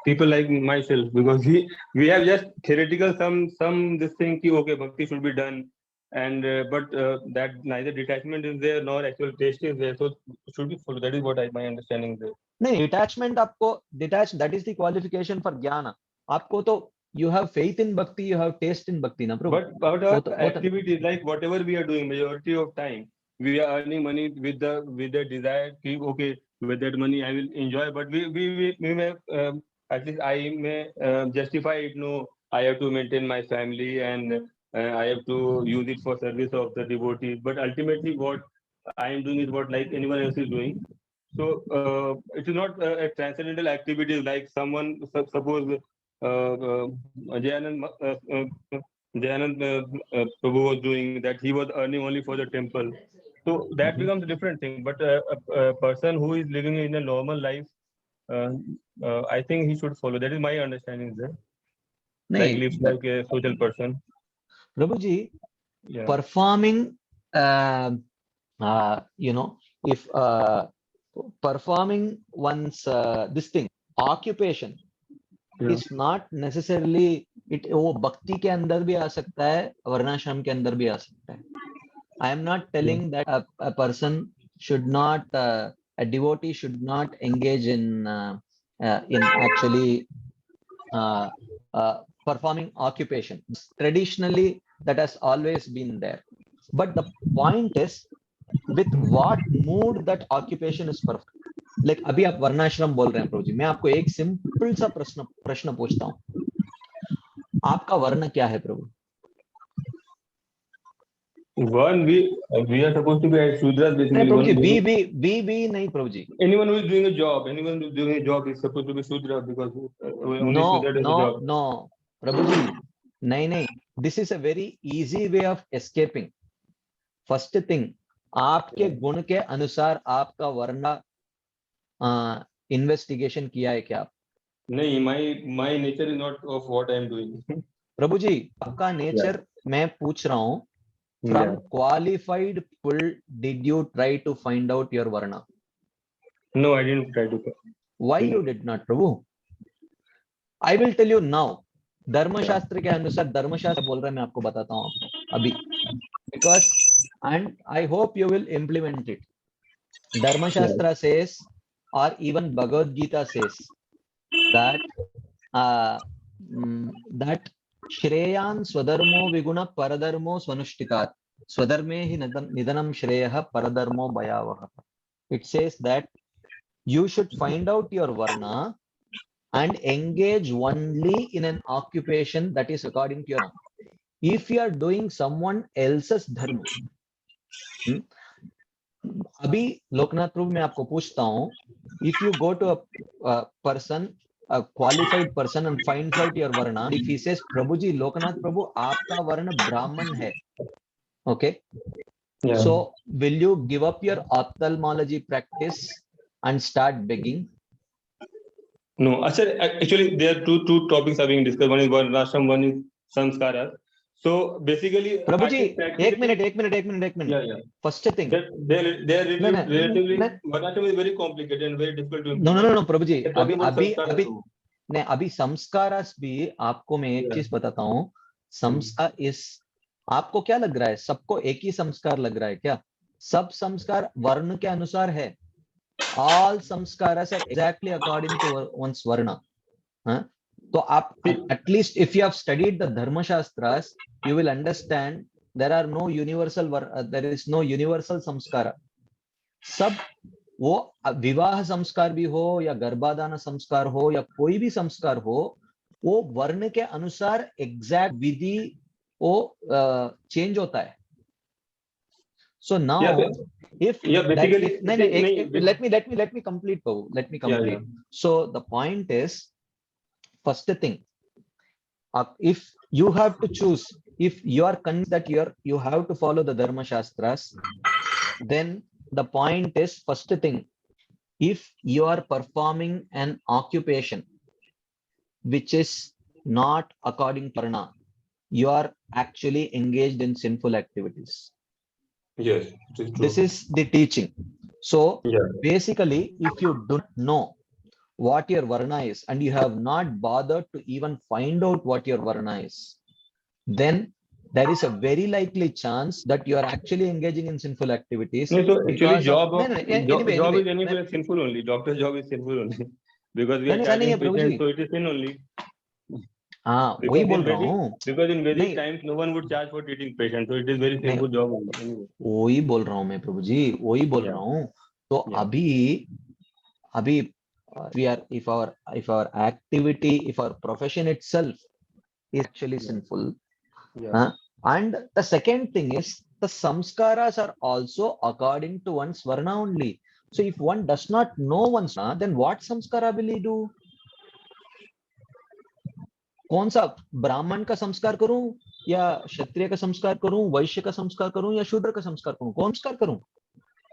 B: people like myself, because we have just theoretical some this thing ki, okay, Bhakti should be done, and but that neither detachment is there nor actual taste is there, so should be followed. That is what my understanding is.
A: No, detachment आपको detached, that is the qualification for jnana. आपको तो you have faith in bhakti, you have taste in bhakti, na Prabhu.
B: But our activities, like whatever we are doing, majority of time we are earning money with the desire to, okay, with that money I will enjoy, but we may at least I may justify it. No, I have to maintain my family and I have to use it for service of the devotees. But ultimately, what I am doing is what like anyone else is doing. So it is not a transcendental activity like someone suppose Jayanand Prabhu was doing, that he was earning only for the temple, So that
A: Mhm.
B: becomes a different thing. But a person who is living in a normal life, uh, I think he should follow. That is my understanding, sir. Like
A: नहीं
B: lives like a social person.
A: Prabhu ji,
B: Yeah.
A: performing you know, if performing one's this thing occupation
B: Yeah.
A: is not necessarily it, वो भक्ति के अंदर भी आ सकता है, वर्णाश्रम के अंदर भी आ सकता है. I am not telling that a person should not a devotee should not engage in actually uh, performing occupation. Traditionally that has always been there, but the point is with what mood that occupation is performed. Like अभी आप वर्णाश्रम बोल रहे हैं प्रभु जी, मैं आपको एक simple सा प्रश्न प्रश्न पूछता हूँ, आपका वर्ण क्या है प्रभु?
B: One, we are supposed to be as Shudras
A: नहीं
B: basically.
A: Prabhu
B: One
A: ji,
B: who-
A: बी नहीं प्रभु जी.
B: anyone who is doing a job, anyone who is doing a job is supposed to be Shudra because only
A: No,
B: Shudra does a
A: no,
B: job.
A: no, प्रभु जी, नहीं. This is a very easy way of escaping. First thing, आपके गुण के अनुसार आपका वर्ण investigation किया है क्या?
B: नहीं, my nature is not of what I am doing.
A: प्रभु जी, आपका नेचर मैं पूछ रहा हूँ, from
B: Yeah.
A: qualified pool did you try to find out your varna?
B: No, I didn't try to.
A: Why you did not Prabhu? I will tell you now. धर्मशास्त्र के अनुसार, धर्मशास्त्र बोल रहा है, मैं आपको बताता हूँ आपको अभी, because and I hope you will implement it. Dharmashastra says, or even Bhagavad Gita says that that Shreyan Swadharmo Viguna Paradharmo Swanushtitat. Swadharme hi nidanam Shreyaha Paradharmo Bhayavaha. It says that you should find out your varna and engage only in an occupation that is according to your varna. If you are doing someone else's dharma, अभी लोकनाथ प्रभु मैं आपको पूछता हूँ, if you go to a person, a qualified person and finds out your varna, if he says प्रभु जी, लोकनाथ प्रभु आपका वर्ण ब्राह्मण है, okay,
B: Yeah.
A: so will you give up your ophthalmology practice and start begging?
B: No, actually there are two topics are being discussed. One is Varnashram, one is Samskaras. So basically,
A: Prabhu
B: I
A: ji,
B: think practically-
A: एक minute.
B: Yeah.
A: First thing,
B: They're
A: No, no,
B: relatively
A: no.
B: Varnashram is very complicated and very difficult to
A: no,
B: implement.
A: Prabhu ji,
B: They're talking about Samskaras.
A: नहीं, अभी संस्कारास भी आपको मैं एक
B: Yeah.
A: चीज बताता हूँ. संस्कार इस आपको क्या लग रहा है, सबको एक ही संस्कार लग रहा है क्या? सब संस्कार वर्ण के अनुसार है. All samskaras are exactly according to one's varna. तो आप at least if you have studied the dharma shastras, you will understand there are no universal there is no universal samskara. सब वो विवाह संस्कार भी हो या गर्भाधान संस्कार हो या कोई भी संस्कार हो, वो वर्ण के अनुसार एग्जैक्ट विधि वो चेंज होता है. So now, if
B: basically,
A: let me complete, Babu. Let me complete. So the point is, first thing, if you have to choose, if you are convinced that you have to follow the Dharma Shastras, then the point is, first thing, if you are performing an occupation which is not according to Varna, you are actually engaged in sinful activities.
B: Yes, it is true.
A: This is the teaching. So
B: Yeah.
A: basically, if you don't know what your varna is and you have not bothered to even find out what your varna is, then there is a very likely chance that you are actually engaging in sinful activities.
B: No, so actually, job
A: anyway,
B: is anyway sinful only. Doctor's job is sinful only because we are
A: नहीं, नहीं है
B: charging
A: Prabhu
B: patients,
A: ji.
B: so it is sin only.
A: हाँ, वही बोल रहा हूँ.
B: Because in Vedic
A: नहीं,
B: times, no one would charge for treating patients, so it is very sinful job only. Anyway.
A: वही बोल रहा हूँ मैं प्रभु जी, वही बोल रहा हूँ. तो अभी we are, if our activity, if our profession itself is actually sinful, and the second thing is the samskaras are also according to one's varna only. So if one does not know one's varna, then what samskara will he do? कौन सा ब्राह्मण का संस्कार करूं या क्षत्रिय का संस्कार करूं, वैश्य का संस्कार करूं या शूद्र का संस्कार करूं, कौन संस्कार करूं?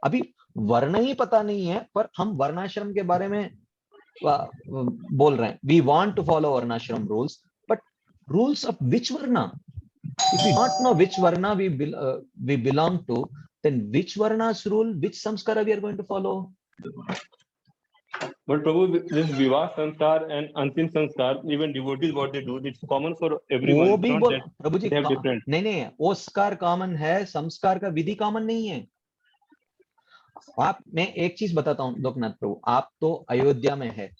A: अभी वर्ण ही पता नहीं है, पर हम वर्णाश्रम के बारे में बोल रहे हैं. We want to follow varnashram rules, but rules of which varna? If we not know which varna we belong to, then which varna's rule, which samskara we are going to follow?
B: But Prabhu, this Vivah Sanskar and Antim Sanskar, even devotees, what they do, it's common for everyone.
A: वो
B: It's
A: भी
B: not
A: बोल
B: that
A: Prabhu ji
B: they have different.
A: नहीं नहीं, वो संस्कार common है, संस्कार का विधि कॉमन नहीं है. आप, मैं एक चीज बताता हूँ लोकनाथ प्रभु, आप तो अयोध्या में है,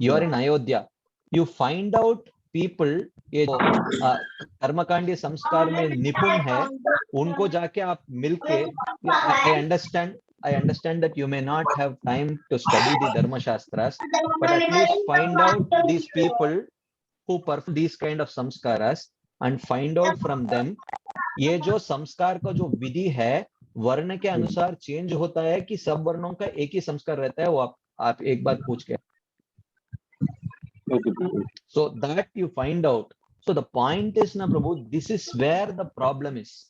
A: you are in Ayodhya, you find out people ये जो कर्मकांडी संस्कार में निपुण है, उनको जाके आप मिलके, I understand that you may not have time to study the dharma shastras, but at least find out these people who perform these kind of samskaras and find out from them ये जो संस्कार का जो विधि है वर्ण के अनुसार change होता है कि सब वर्णों का एक ही संस्कार रहता है, वो आप एक बार पूछ के.
B: Okay.
A: So that you find out. So the point is, na Prabhu, this is where the problem is.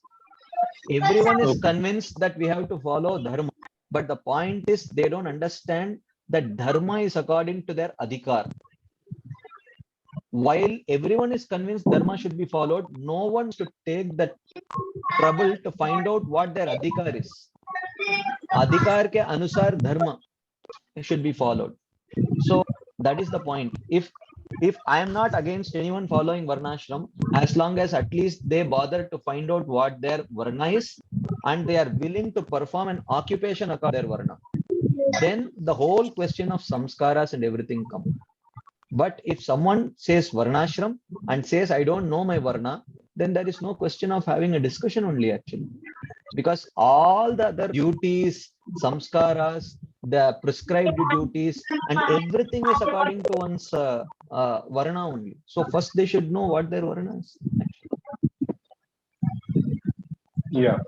A: Everyone is convinced that we have to follow dharma, but the point is they don't understand that dharma is according to their adhikar. While everyone is convinced dharma should be followed, no one should take the trouble to find out what their adhikar is. Adhikar ke anusar dharma should be followed. So that is the point. If I am not against anyone following varnashram, as long as at least they bother to find out what their varna is and they are willing to perform an occupation according to their varna, then the whole question of samskaras and everything come. But if someone says varnashram and says I don't know my varna, then there is no question of having a discussion only actually, because all the other duties, samskaras, the prescribed duties, and everything is according to one's varna only. So first they should know what their varna is.
B: Yeah.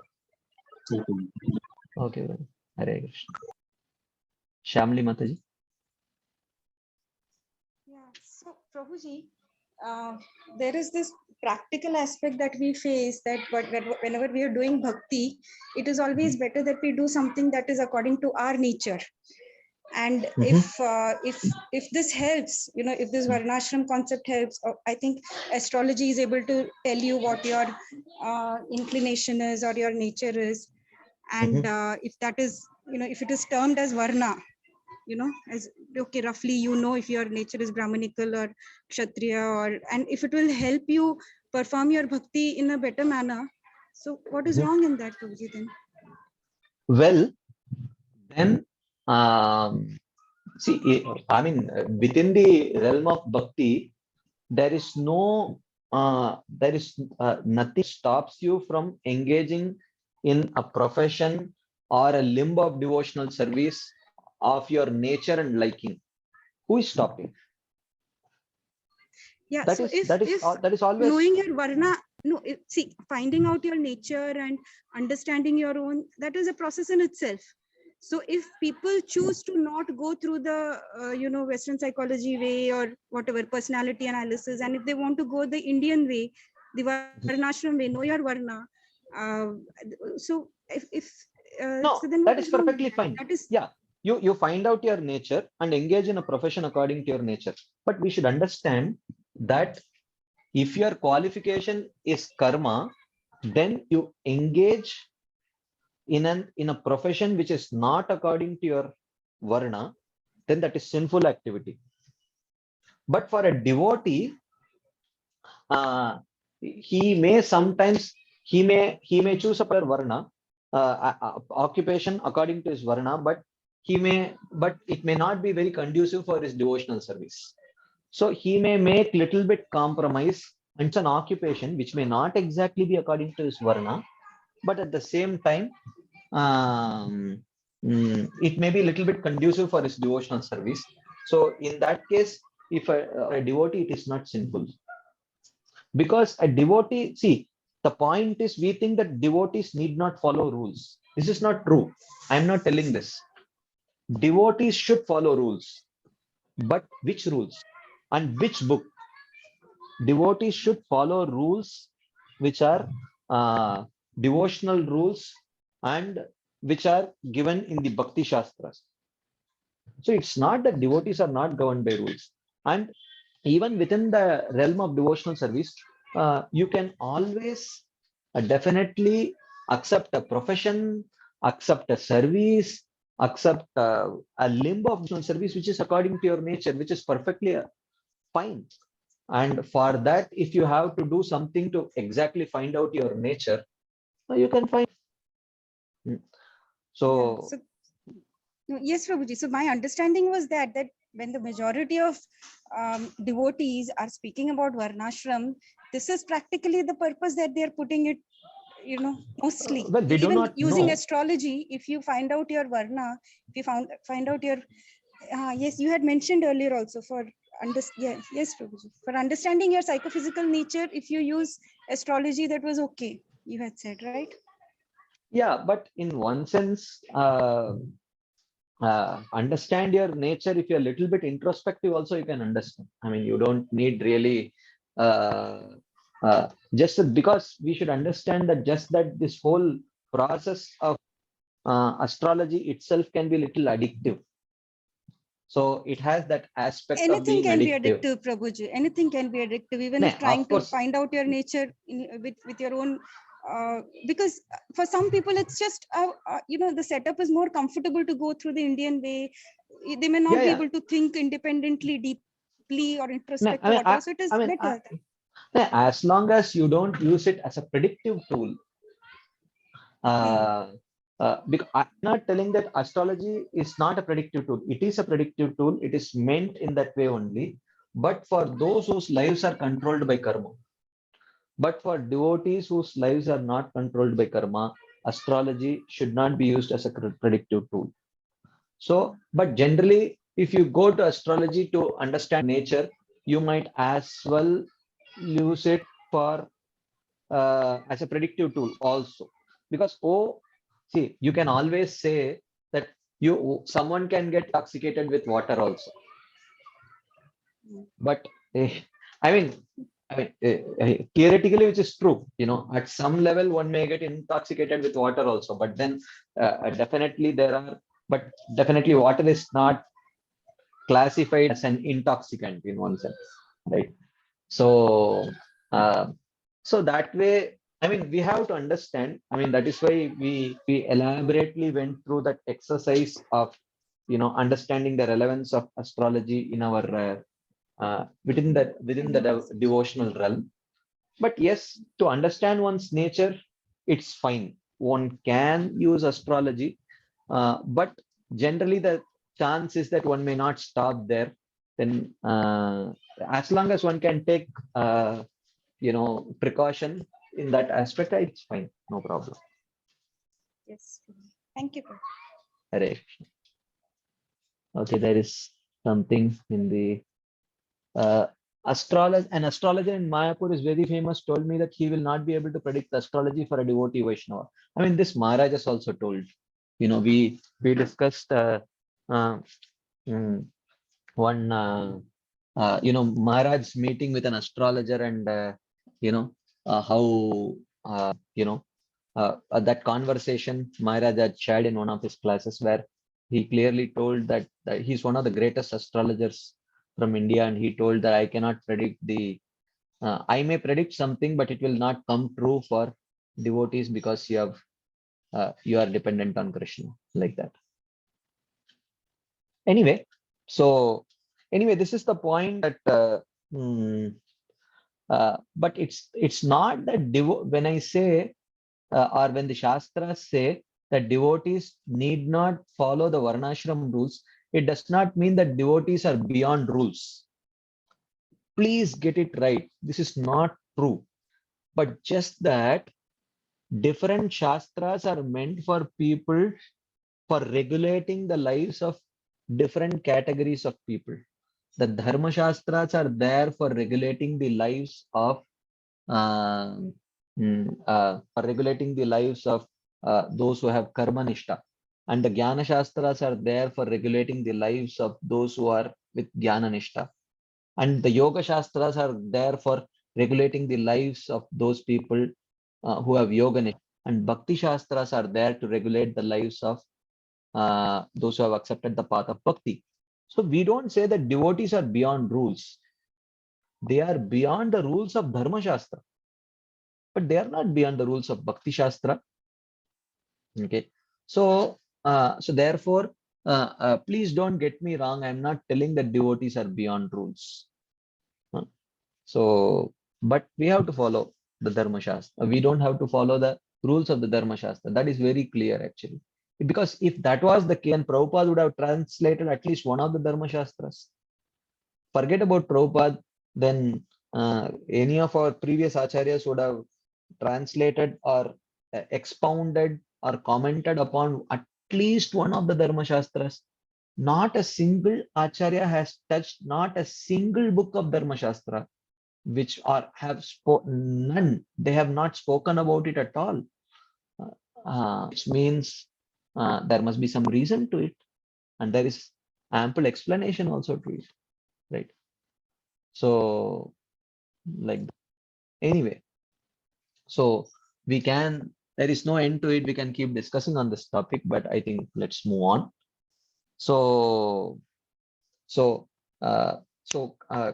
A: Okay, well, Hare Krishna. Shamli Mataji.
C: Yeah, so Prabhuji, there is this practical aspect that we face, that whenever we are doing bhakti, it is always better that we do something that is according to our nature. And if this helps, if this varnashram concept helps, I think astrology is able to tell you what your inclination is or your nature is. And if that is, if it is termed as varna, as okay, roughly if your nature is brahmanical or kshatriya, and if it will help you perform your bhakti in a better manner, so what is wrong in that, Prabhuji, then?
A: Well, then see, I mean, within the realm of bhakti, there is no nothing stops you from engaging in a profession or a limb of devotional service of your nature and liking. Who is stopping?
C: Yeah,
A: that
C: so
A: is always
C: knowing your varna, see, finding out your nature and understanding your own, that is a process in itself. So if people choose to not go through the Western psychology way or whatever, personality analysis, and if they want to go the Indian way, the varnashram way, know your varna, so if
A: no,
C: so then
A: that is perfectly fine.
C: That is,
A: yeah, you find out your nature and engage in a profession according to your nature. But we should understand that if your qualification is karma, then you engage in a profession which is not according to your varna, then that is sinful activity. But for a devotee, he may choose a varna, occupation according to his varna, but it may not be very conducive for his devotional service. So he may make little bit compromise, and it's an occupation which may not exactly be according to his varna, but at the same time, it may be a little bit conducive for his devotional service. So in that case, if a devotee, it is not sinful. Because a devotee, see, the point is we think that devotees need not follow rules. This is not true. I'm not telling this. Devotees should follow rules. But which rules? And which book? Devotees should follow rules which are devotional rules and which are given in the Bhakti Shastras. So it's not that devotees are not governed by rules. And even within the realm of devotional service, you can always definitely accept a profession, accept a service, accept a limb of devotional service which is according to your nature, which is perfectly fine. And for that, if you have to do something to exactly find out your nature, you can find.
C: Yeah.
A: So
C: So no, yes, Prabhuji. So my understanding was that when the majority of devotees are speaking about Varnashram, this is practically the purpose that they are putting it, mostly.
A: well, we do
C: Even
A: not
C: using
A: know.
C: astrology, if you find out your Varna, if you find out your, yes, you had mentioned earlier also for yes, Prabhuji. For understanding your psychophysical nature, if you use astrology, that was okay. You had said, right?
A: Yeah, but in one sense, understand your nature. If you're a little bit introspective also, you can understand. I mean, you don't need really uh, just because we should understand that just that this whole process of astrology itself can be a little addictive. So it has that aspect of
C: Anything
A: being
C: can be
A: addictive.
C: addictive, Prabhuji. Anything can be addictive, even if
A: Nah,
C: trying
A: of
C: to
A: course.
C: find out your nature with your own. Because for some people, it's just the setup is more comfortable to go through the Indian way. They may not
A: Yeah,
C: be
A: yeah.
C: able to think independently, deeply, or
A: Nah,
C: introspect, or whatever. So it is better.
A: nah, as long as you don't use it as a predictive tool. Because I'm not telling that astrology is not a predictive tool. It is a predictive tool. It is meant in that way only. But for those whose lives are controlled by karma, but for devotees whose lives are not controlled by karma, astrology should not be used as a predictive tool. So, but generally, if you go to astrology to understand nature, you might as well use it for as a predictive tool also. Because see, you can always say that someone can get intoxicated with water also. But I mean, theoretically, which is true, at some level, one may get intoxicated with water also. But then definitely but definitely water is not classified as an intoxicant in one sense, right? So, uh, so that way, I mean, we have to understand. I mean, that is why we elaborately went through that exercise of, understanding the relevance of astrology in our within the devotional realm. But yes, to understand one's nature, it's fine. One can use astrology, but generally the chance is that one may not stop there. Then, as long as one can take, precaution in that aspect, it's fine. No problem.
C: Yes. Thank you, Prabhuji.
A: Hare Krishna. Okay, there is something in the an astrologer in Mayapur is very famous, told me that he will not be able to predict astrology for a devotee Vaishnava. I mean, this Maharaj has also told. We discussed uh, mm, one Maharaj's meeting with an astrologer, and how that conversation Maharaj had shared in one of his classes, where he clearly told that he's one of the greatest astrologers from India, and he told that I cannot predict I may predict something, but it will not come true for devotees because you are dependent on Krishna, like that. Anyway, so this is the point that but it's not that when I say or when the Shastras say that devotees need not follow the Varnashram rules, it does not mean that devotees are beyond rules. Please get it right. This is not true. But just that different Shastras are meant for people, for regulating the lives of different categories of people. The Dharma Shastras are there for regulating the lives of uh, those who have karma nishta, and the Jnana Shastras are there for regulating the lives of those who are with Jnana nishta, and the Yoga Shastras are there for regulating the lives of those people who have yoga nishta. and Bhakti Shastras are there to regulate the lives of those who have accepted the path of Bhakti. So we don't say that devotees are beyond rules. They are beyond the rules of Dharma Shastra, but they are not beyond the rules of Bhakti Shastra. Okay. So, therefore, please don't get me wrong. I'm not telling that devotees are beyond rules. So, but we have to follow the Dharma Shastra. We don't have to follow the rules of the Dharma Shastra. That is very clear, actually. Because if that was the case, Prabhupada would have translated at least one of the Dharma Shastras. Forget about Prabhupada, then any of our previous acharyas would have translated or expounded or commented upon at least one of the Dharma Shastras. Not a single acharya has touched not a single book of Dharma Shastra, which are have spoken none. They have not spoken about it at all. Which means there must be some reason to it, and there is ample explanation also to it, right? So, like anyway, so we can. There is no end to it. We can keep discussing on this topic, but I think let's move on. So,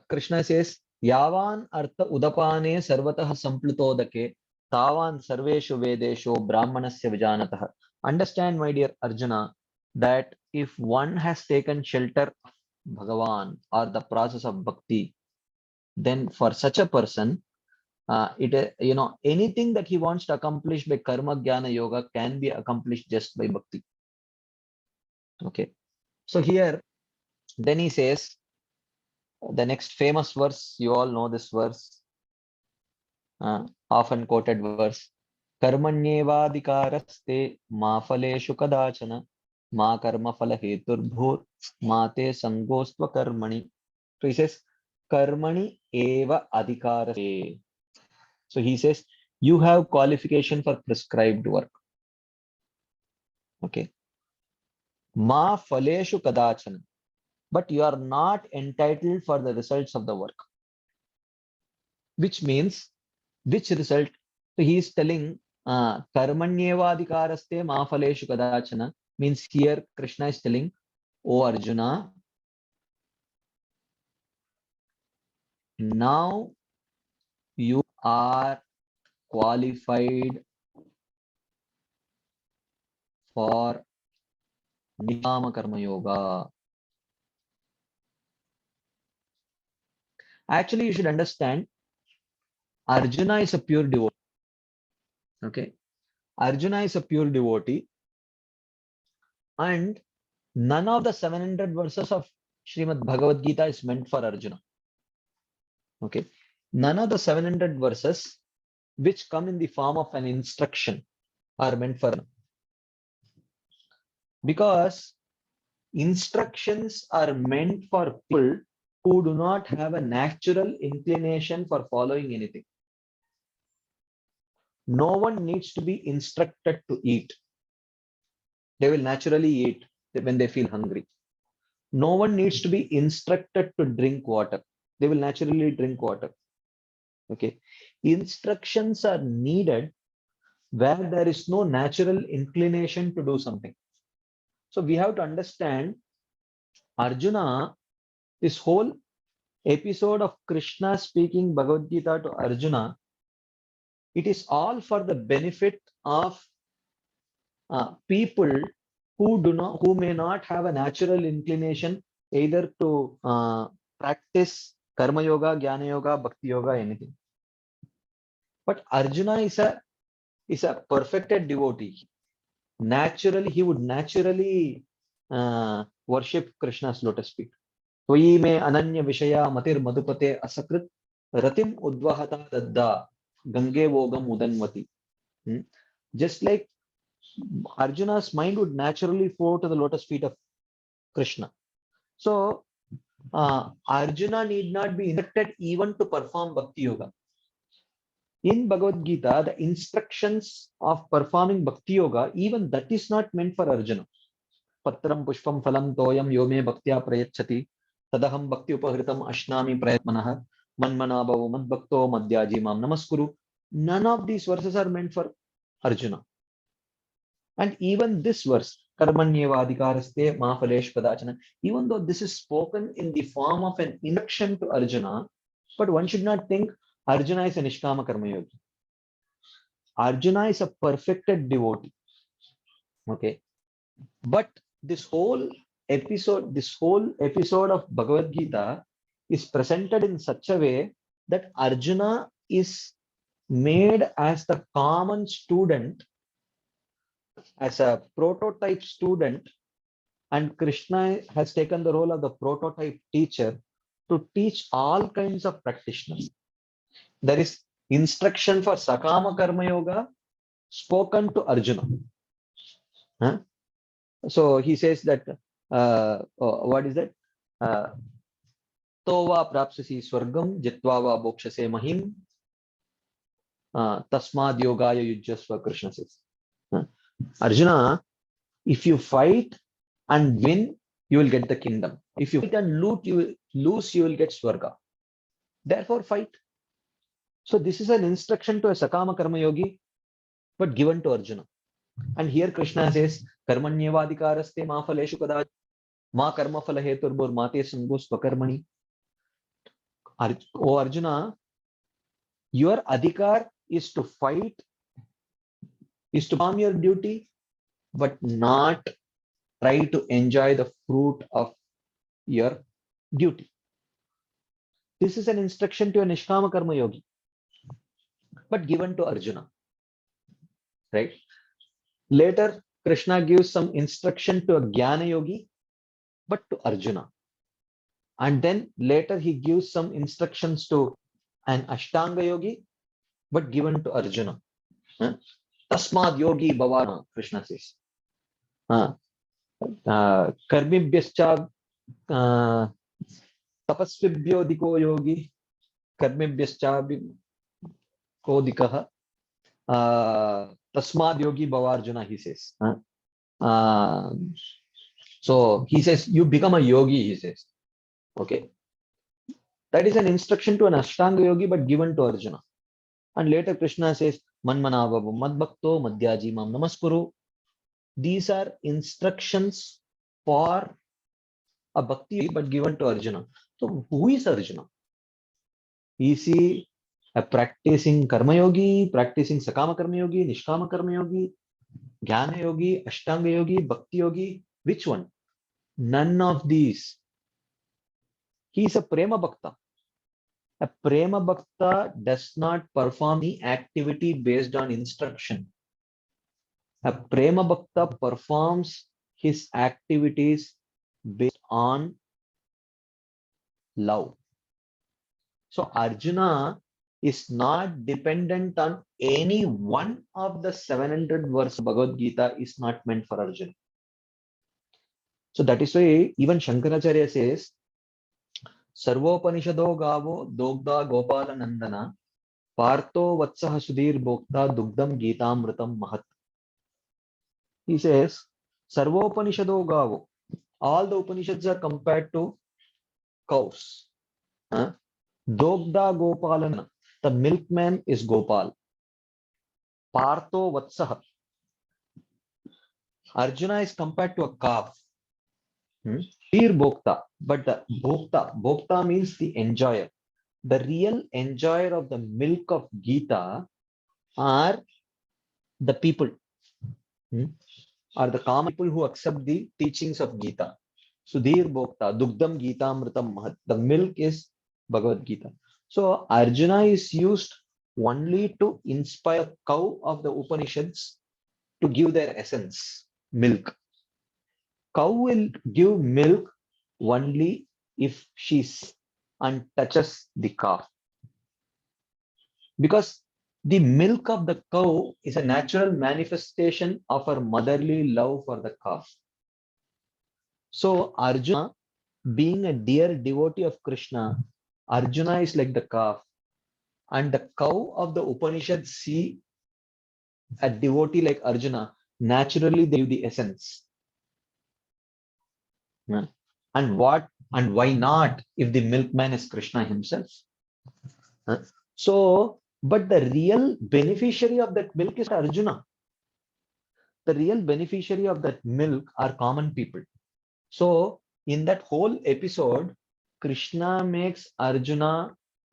A: Krishna says, Yavan artha udapane sarvatah samplutodake tavan sarveshu vedesho brahmanasya vijanatah. Understand, my dear Arjuna, that if one has taken shelter of Bhagavan or the process of bhakti, then for such a person, anything that he wants to accomplish by karma, jnana, yoga can be accomplished just by bhakti. Okay. So here, then he says, the next famous verse, you all know this verse, often quoted verse, Karmanyevadikaraste ma phaleshu kadachana ma karma phala heturbhur ma te sangostva karmani. So he says, Karmani eva adhikaraste. So he says, you have qualification for prescribed work. Okay. Ma phaleshu kadachana. But you are not entitled for the results of the work. Which means, which result? So he is telling, Karmanyevadikaraste ma phaleshu kadachana, means here Krishna is telling, O Arjuna, now you are qualified for Nishkama Karma Yoga. Actually, you should understand, Arjuna is a pure devotee. Okay. Arjuna is a pure devotee. And none of the 700 verses of Srimad Bhagavad Gita is meant for Arjuna. Okay. None of the 700 verses which come in the form of an instruction are meant for him. Because instructions are meant for people who do not have a natural inclination for following anything. No one needs to be instructed to eat. They will naturally eat when they feel hungry. No one needs to be instructed to drink water. They will naturally drink water. Okay. Instructions are needed where there is no natural inclination to do something. So we have to understand, Arjuna, this whole episode of Krishna speaking Bhagavad Gita to Arjuna, it is all for the benefit of people who may not have a natural inclination either to practice karma yoga, jnana yoga, bhakti yoga, anything. But Arjuna is a perfected devotee. Naturally, he would naturally worship Krishna's lotus feet. Tvayi me ananya vishaya matir madhupate asakrit ratim udvahata dadda gange vogam udanvati. Just like Arjuna's mind would naturally flow to the lotus feet of Krishna. So Arjuna need not be instructed even to perform bhakti yoga. In Bhagavad Gita, the instructions of performing bhakti yoga, even that is not meant for Arjuna. Patram pushpam phalam toyam yome bhaktya prayachati tadaham bhakti upahritam ashnami prayatmanah manmana bhavo madbhakto madhyaji mam namaskuru. None of these verses are meant for Arjuna. And even this verse, Karmanyevadikaraste ma phalesh kadachana, even though this is spoken in the form of an introduction to Arjuna, but one should not think Arjuna is a Nishkama Karma Yogi. Arjuna is a perfected devotee. Okay. But this whole episode of Bhagavad Gita is presented in such a way that Arjuna is made as the common student, as a prototype student, and Krishna has taken the role of the prototype teacher to teach all kinds of practitioners. There is instruction for Sakama Karma Yoga spoken to Arjuna. Huh? So he says that, what is that? Tova prapsasi swargam jitva va bokshase mahim tasmad yogaya yujyasva, Krishna says. Arjuna, if you fight and win, you will get the kingdom. If you fight and lose, you will get swarga. Therefore, fight. So this is an instruction to a Sakama Karma Yogi, but given to Arjuna. And here Krishna says, Karmanyevadikaraste ma phaleshu kadach ma karma phala heturbur mate sango swakarmani. O Arjuna, your adhikar is to fight, is to perform your duty, but not try to enjoy the fruit of your duty. This is an instruction to a Nishkama Karma Yogi, but given to Arjuna. Right? Later, Krishna gives some instruction to a Jnana Yogi, but to Arjuna. And then later he gives some instructions to an Ashtanga Yogi, but given to Arjuna. Tasmad Yogi Bhavana, Krishna says. Karmibhyascha tapasvibhyo diko yogi, karmibhyascha kodikaha. Tasmad Yogi Bhavarjuna, he says. So he says, you become a yogi, he says. Okay. That is an instruction to an Ashtanga Yogi, but given to Arjuna. And later Krishna says, Manmanavavu Madbhakto Madhyaji Mam Namaskuru. These are instructions for a bhakti, but given to Arjuna. So who is Arjuna? Is he a practicing Karma Yogi, practicing Sakama Karma Yogi, Nishkama Karma Yogi, Jnana Yogi, Ashtanga Yogi, Bhakti Yogi? Which one? None of these. He is a Prema Bhakta. A Prema Bhakta does not perform any activity based on instruction. A Prema Bhakta performs his activities based on love. So Arjuna is not dependent on any one of the 700 verse Bhagavad Gita is not meant for Arjuna. So that is why even Shankaracharya says, Sarvopanishado gavo dogda gopala nandana partho vatsaha sudhir bhokta dugdam gitamritam mahat. He says, Sarvopanishado gavo. All the Upanishads are compared to cows. Dogda gopalana. The milkman is Gopal. Partho vatsaha. Arjuna is compared to a calf. Sudhir bhokta. But the bhokta means the enjoyer. The real enjoyer of the milk of Gita are the people, are the common people who accept the teachings of Gita. Sudhir bhokta, dugdam gitamritam mahat. The milk is Bhagavad Gita. So Arjuna is used only to inspire cow of the Upanishads to give their essence, milk. Cow will give milk only if she touches the calf. Because the milk of the cow is a natural manifestation of her motherly love for the calf. So Arjuna, being a dear devotee of Krishna, Arjuna is like the calf. And the cow of the Upanishad see a devotee like Arjuna, naturally they give the essence. And why not if the milkman is Krishna himself? So, but the real beneficiary of that milk is Arjuna. the real beneficiary of that milk are common people. So in that whole episode, Krishna makes Arjuna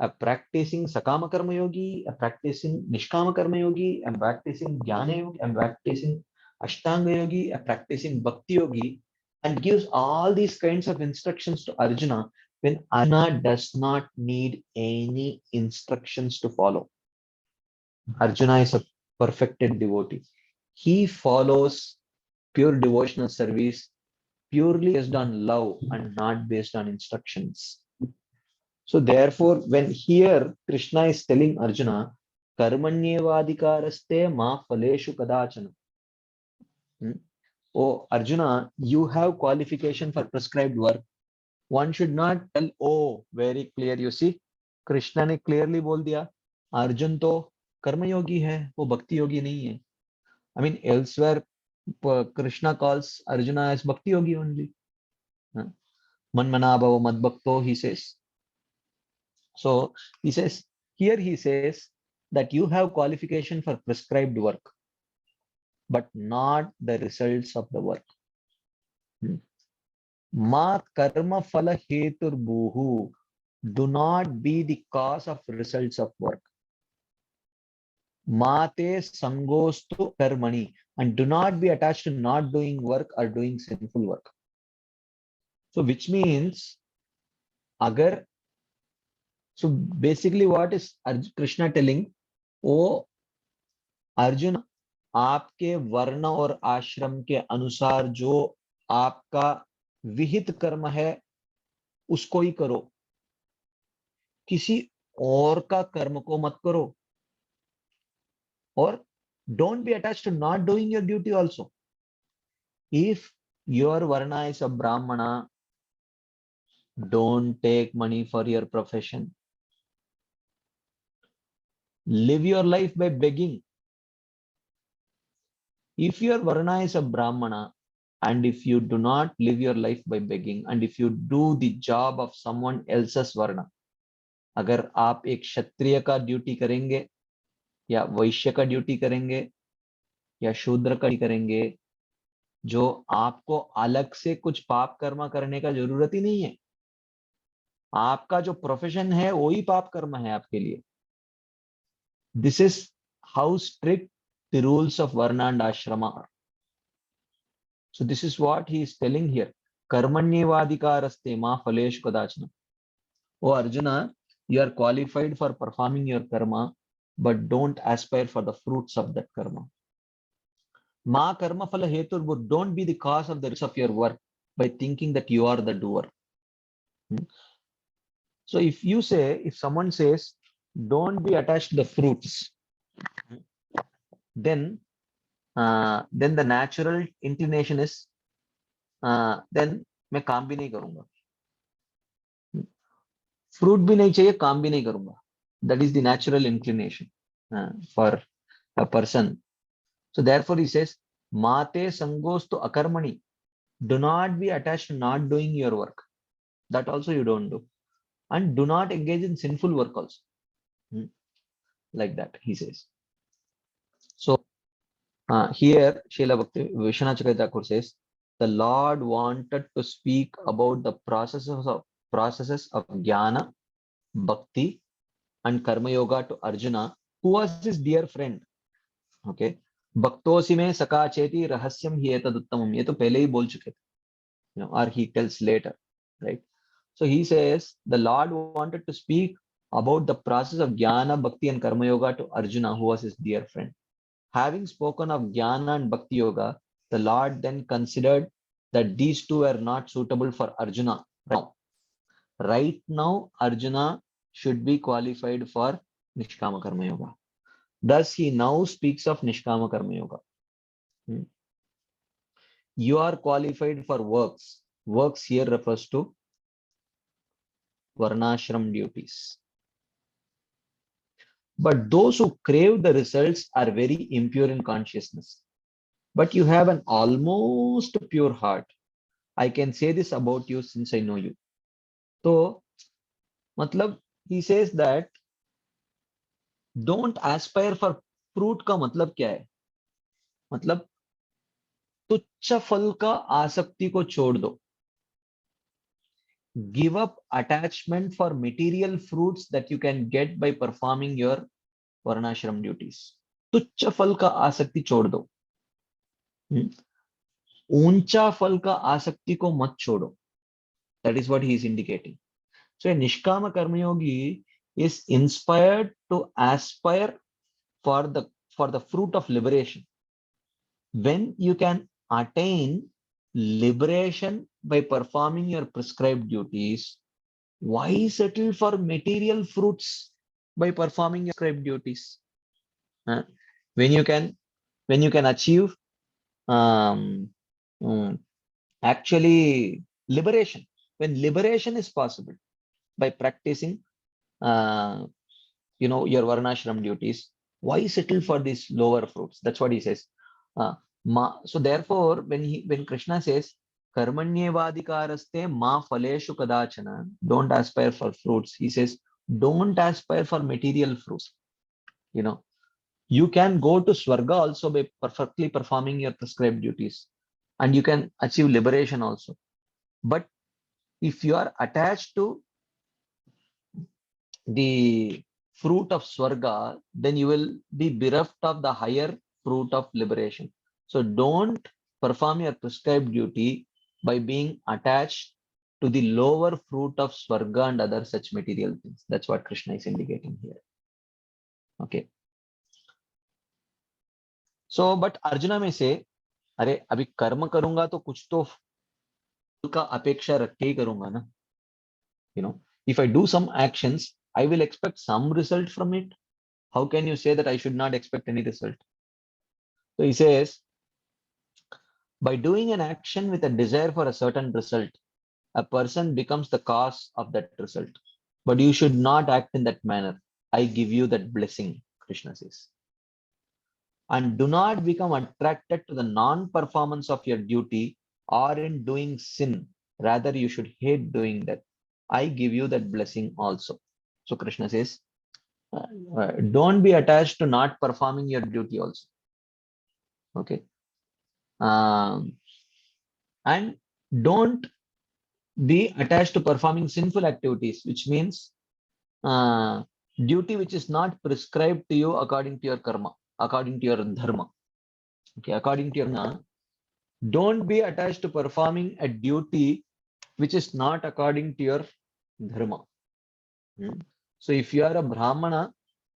A: a practicing Sakama Karma Yogi, a practicing Nishkama Karma Yogi, a practicing Jnana Yogi, a practicing Ashtanga Yogi, a practicing Bhakti Yogi, and gives all these kinds of instructions to Arjuna when Arjuna does not need any instructions to follow. Arjuna is a perfected devotee. He follows pure devotional service purely based on love and not based on instructions. So therefore, when here Krishna is telling Arjuna, Karmanyevadikaraste ma phaleshu kadachana. Oh Arjuna, you have qualification for prescribed work. One should not tell, oh, very clear. You see, Krishna ने clearly बोल दिया, अर्जुन तो कर्मयोगी है, वो भक्ति योगी नहीं है. I mean, elsewhere, Krishna calls Arjuna as bhakti yogi only. Manmana bhava madbhakto, he says. So he says, here he says that you have qualification for prescribed work, but not the results of the work. Ma karma phala hetur buhu. Do not be the cause of results of work. Mate sangostu karmani. And do not be attached to not doing work or doing sinful work. So which means, agar, so basically what is Krishna telling? Oh Arjuna, आपके वर्ण और आश्रम के अनुसार जो आपका विहित कर्म है उसको ही करो, किसी और का कर्म को मत करो. और don't be attached to not doing your duty also. If your varna is a brahmana, don't take money for your profession. Live your life by begging. If your varna is a brahmana, and if you do not live your life by begging, and if you do the job of someone else's varna, अगर आप एक क्षत्रिय का duty करेंगे या वैश्य का duty करेंगे या शूद्र का करेंगे, जो आपको अलग से कुछ पाप कर्म करने का जरूरत ही नहीं है. आपका जो प्रोफेशन है वही पाप कर्म है आपके लिए. This is how strict the rules of varna and ashrama are. So this is what he is telling here. Karmanyevadikaraste ma phaleshu kadachana. Oh Arjuna, you are qualified for performing your karma, but don't aspire for the fruits of that karma. Ma karma phala hetur, don't be the cause of the results of your work by thinking that you are the doer. So if someone says, don't be attached to the fruits, then the natural inclination is, then मैं काम भी नहीं करूंगा, fruit भी नहीं चाहिए, काम भी नहीं करूंगा. That is the natural inclination for a person. So therefore he says, mate sangostu akarmani. Do not be attached to not doing your work. That also you don't do. And do not engage in sinful work also. Like that, he says. So here, Srila Bhakti Vishwanath Chakravarti Thakur says, the Lord wanted to speak about the processes of jnana, bhakti, and karma yoga to Arjuna, who was his dear friend. Okay, Bhaktosi mein saka cheti rahasyam hi etaduttamam. ये तो पहले ही बोल चुके थे, or he tells later, right? So he says the Lord wanted to speak about the process of jnana, bhakti, and karma yoga to Arjuna, who was his dear friend. Having spoken of jnana and bhakti yoga, the Lord then considered that these two were not suitable for Arjuna. Right now, Arjuna should be qualified for Nishkama Karma Yoga. Thus, he now speaks of Nishkama Karma Yoga. You are qualified for works. Works here refers to Varnashram duties. But those who crave the results are very impure in consciousness. But you have an almost pure heart. I can say this about you since I know you. So, matlab, he says that don't aspire for fruit का मतलब क्या है? मतलब तुच्छ फल का आसक्ति को छोड़ दो. Give up attachment for material fruits that you can get by performing your varnashram duties. तुच्छ फल का आसक्ति छोड़ दो. ऊंचा फल का आसक्ति को मत छोड़ो. That is what he is indicating. So a Nishkama Karmayogi is inspired to aspire for the fruit of liberation. When you can attain liberation by performing your prescribed duties, why settle for material fruits by performing your prescribed duties? When you can achieve actually liberation, when liberation is possible by practicing your varnashram duties, why settle for these lower fruits? That's what he says. So therefore, when Krishna says karmanyevadikaraste ma phaleshu kadachana, don't aspire for fruits, he says don't aspire for material fruits. You can go to Swarga also by perfectly performing your prescribed duties, and you can achieve liberation also. But if you are attached to the fruit of Swarga, then you will be bereft of the higher fruit of liberation. So don't perform your prescribed duty by being attached to the lower fruit of Swarga and other such material things. That's what Krishna is indicating here. Okay. So, but Arjuna may say, अरे अभी कर्म करूंगा तो कुछ तो फल का अपेक्षा रख के ही करूंगा ना. If I do some actions, I will expect some result from it. How can you say that I should not expect any result? So he says, by doing an action with a desire for a certain result, a person becomes the cause of that result. But you should not act in that manner. I give you that blessing, Krishna says. And do not become attracted to the non-performance of your duty or in doing sin. Rather, you should hate doing that. I give you that blessing also. So Krishna says, don't be attached to not performing your duty also. Okay. And don't be attached to performing sinful activities, which means duty which is not prescribed to you according to your karma, according to your dharma. Okay, according to your don't be attached to performing a duty which is not according to your dharma. So if you are a brahmana,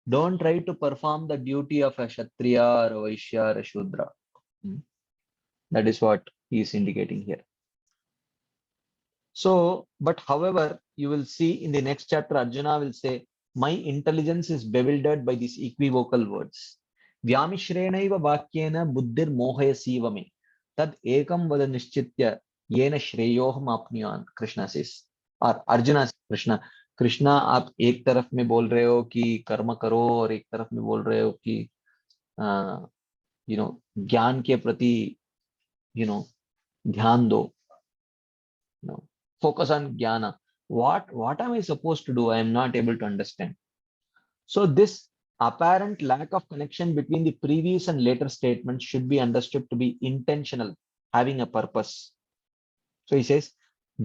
A: don't try to perform the duty of a kshatriya or a vaishya or a shudra. That is what he is indicating here. So, but however, you will see in the next chapter, Arjuna will say, my intelligence is bewildered by these equivocal words. Vyamishrenaiva vakyena buddhir mohayasiva me. Tad ekam vada nishchitya yena shreyoham apnyan. Krishna says. Or Arjuna says, Krishna आप एक तरफ में बोल रहे हो कि कर्म करो और एक तरफ में बोल रहे हो कि ज्ञान के प्रति ध्यान दो. Focus on jnana. What am I supposed to do? I am not able to understand. So this apparent lack of connection between the previous and later statements should be understood to be intentional, having a purpose. So he says,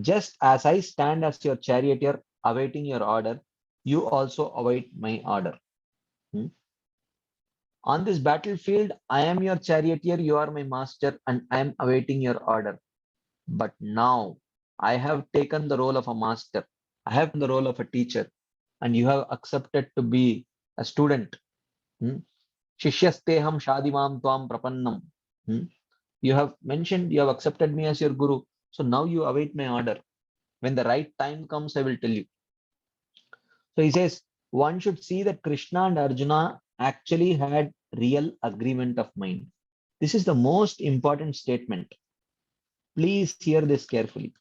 A: just as I stand as your charioteer awaiting your order, you also await my order. On this battlefield, I am your charioteer, you are my master, and I am awaiting your order. But now I have taken the role of a master. I have the role of a teacher, and you have accepted to be a student. Shishyasteham shadimam tvam prapannam. You have mentioned, you have accepted me as your guru. So now you await my order. When the right time comes, I will tell you. So he says, one should see that Krishna and Arjuna actually had real agreement of mind. This is the most important statement. Please hear this carefully.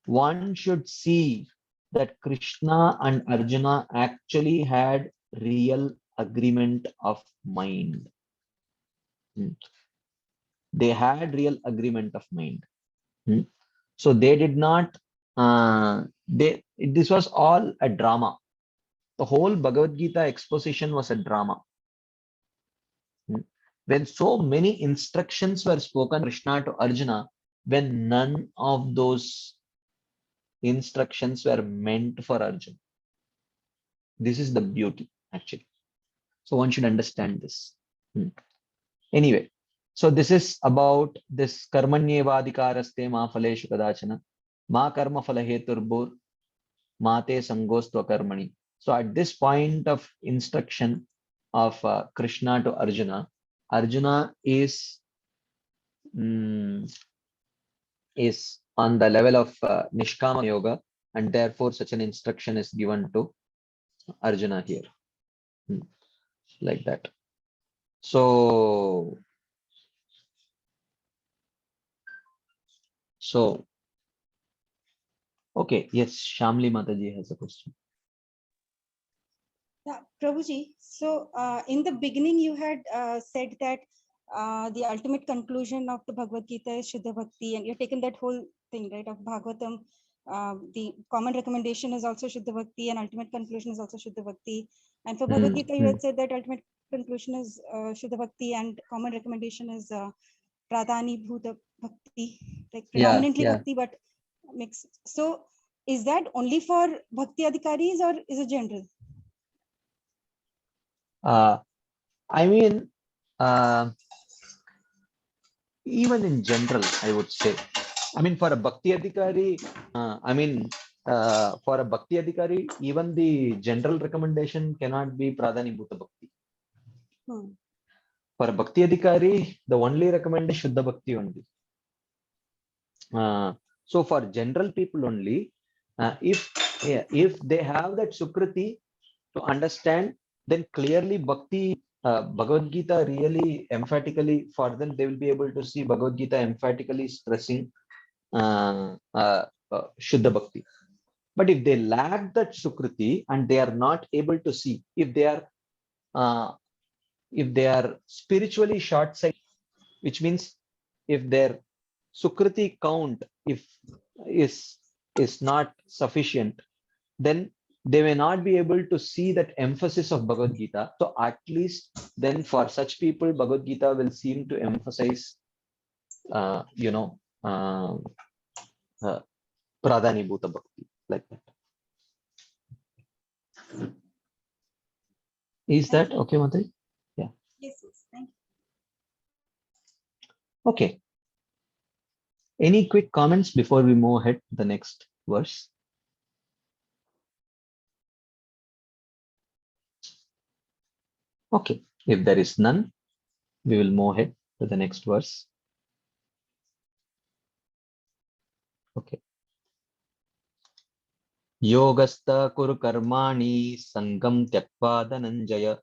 A: One should see that Krishna and Arjuna actually had real agreement of mind. They had real agreement of mind. So they did not, this was all a drama. The whole Bhagavad Gita exposition was a drama. when so many instructions were spoken Krishna to Arjuna, when none of those instructions were meant for Arjuna. This is the beauty, actually. So one should understand this. Anyway, so this is about this karmanyevadikaraste ma phaleshu kadachana ma karma phala heturbur mate sangostva karmani. So at this point of instruction of Krishna to Arjuna, Arjuna is on the level of Nishkama Yoga, and therefore such an instruction is given to Arjuna here. Like that. So okay, yes, Shamli Mataji has a question.
C: Yeah, Prabhuji. So in the beginning, you had said that the ultimate conclusion of the Bhagavad Gita is Shuddha Bhakti, and you've taken that whole thing, right, of Bhagavatam. The common recommendation is also Shuddha Bhakti, and ultimate conclusion is also Shuddha Bhakti. And for Bhagavad Gita, you had said that ultimate conclusion is Shuddha Bhakti, and common recommendation is Pradhani Bhuta Bhakti, like predominantly Bhakti, but mixed. So is that only for Bhakti Adhikaris or is it general?
A: I mean, even in general, I would say. I mean, for a Bhakti Adhikari, for a Bhakti Adhikari, even the general recommendation cannot be Pradhani Bhuta Bhakti. For a Bhakti Adhikari, the only recommendation is Shuddha Bhakti only. So for general people only, if they have that Sukriti to understand, then clearly Bhakti, Bhagavad Gita really emphatically, for them, they will be able to see Bhagavad Gita emphatically stressing Shuddha Bhakti. But if they lack that Sukriti and they are not able to see, if they are spiritually short-sighted, which means if their Sukriti count is not sufficient, then they may not be able to see that emphasis of Bhagavad Gita. So at least then for such people, Bhagavad Gita will seem to emphasize, Pradhani Bhuta Bhakti, like that. Is that okay, Mataji? Yeah.
C: Yes, yes. Thank you.
A: Okay. Any quick comments before we move ahead to the next verse? Okay. If there is none, we will move ahead to the next verse. Okay. Yogastha kuru karmani sangam tyakva dhananjaya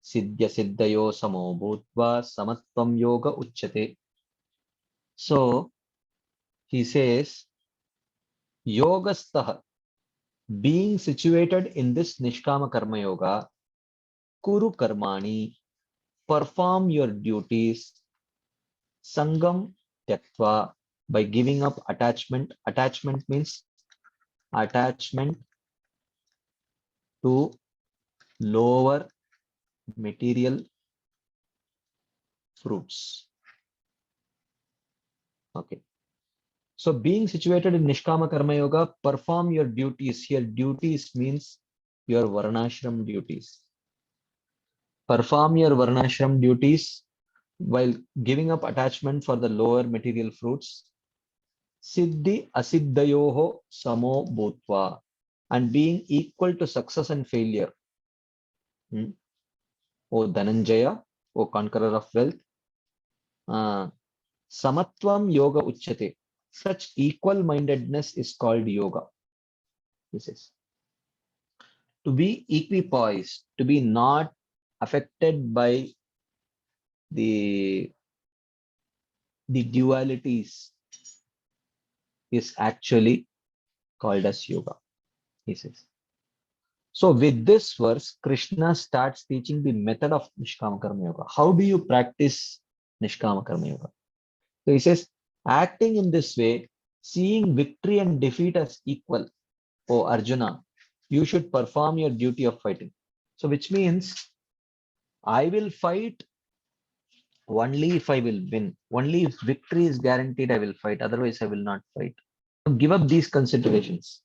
A: siddhya siddhayo samo bhutva samatvam yoga uchyate. So he says, Yogastha, being situated in this Nishkama Karma Yoga, Kuru Karmani, perform your duties, Sangam Tyaktva, by giving up attachment. Attachment means attachment to lower material fruits. Okay. So being situated in Nishkama Karma Yoga, perform your duties. Here duties means your Varnashram duties. Perform your Varnashram duties while giving up attachment for the lower material fruits. Siddhi asiddhayoho samo bhutva, and being equal to success and failure. O Dhananjaya, O conqueror of wealth. Samatvam yoga uchyate. Such equal-mindedness is called yoga. This is to be equipoised, to be not affected by the dualities is actually called as yoga. He says. So with this verse, Krishna starts teaching the method of Nishkama Karma Yoga. How do you practice Nishkama Karma Yoga? So he says, acting in this way, seeing victory and defeat as equal, O Arjuna, you should perform your duty of fighting. So which means I will fight only if I will win, only if victory is guaranteed, I will fight. Otherwise, I will not fight. Give up these considerations.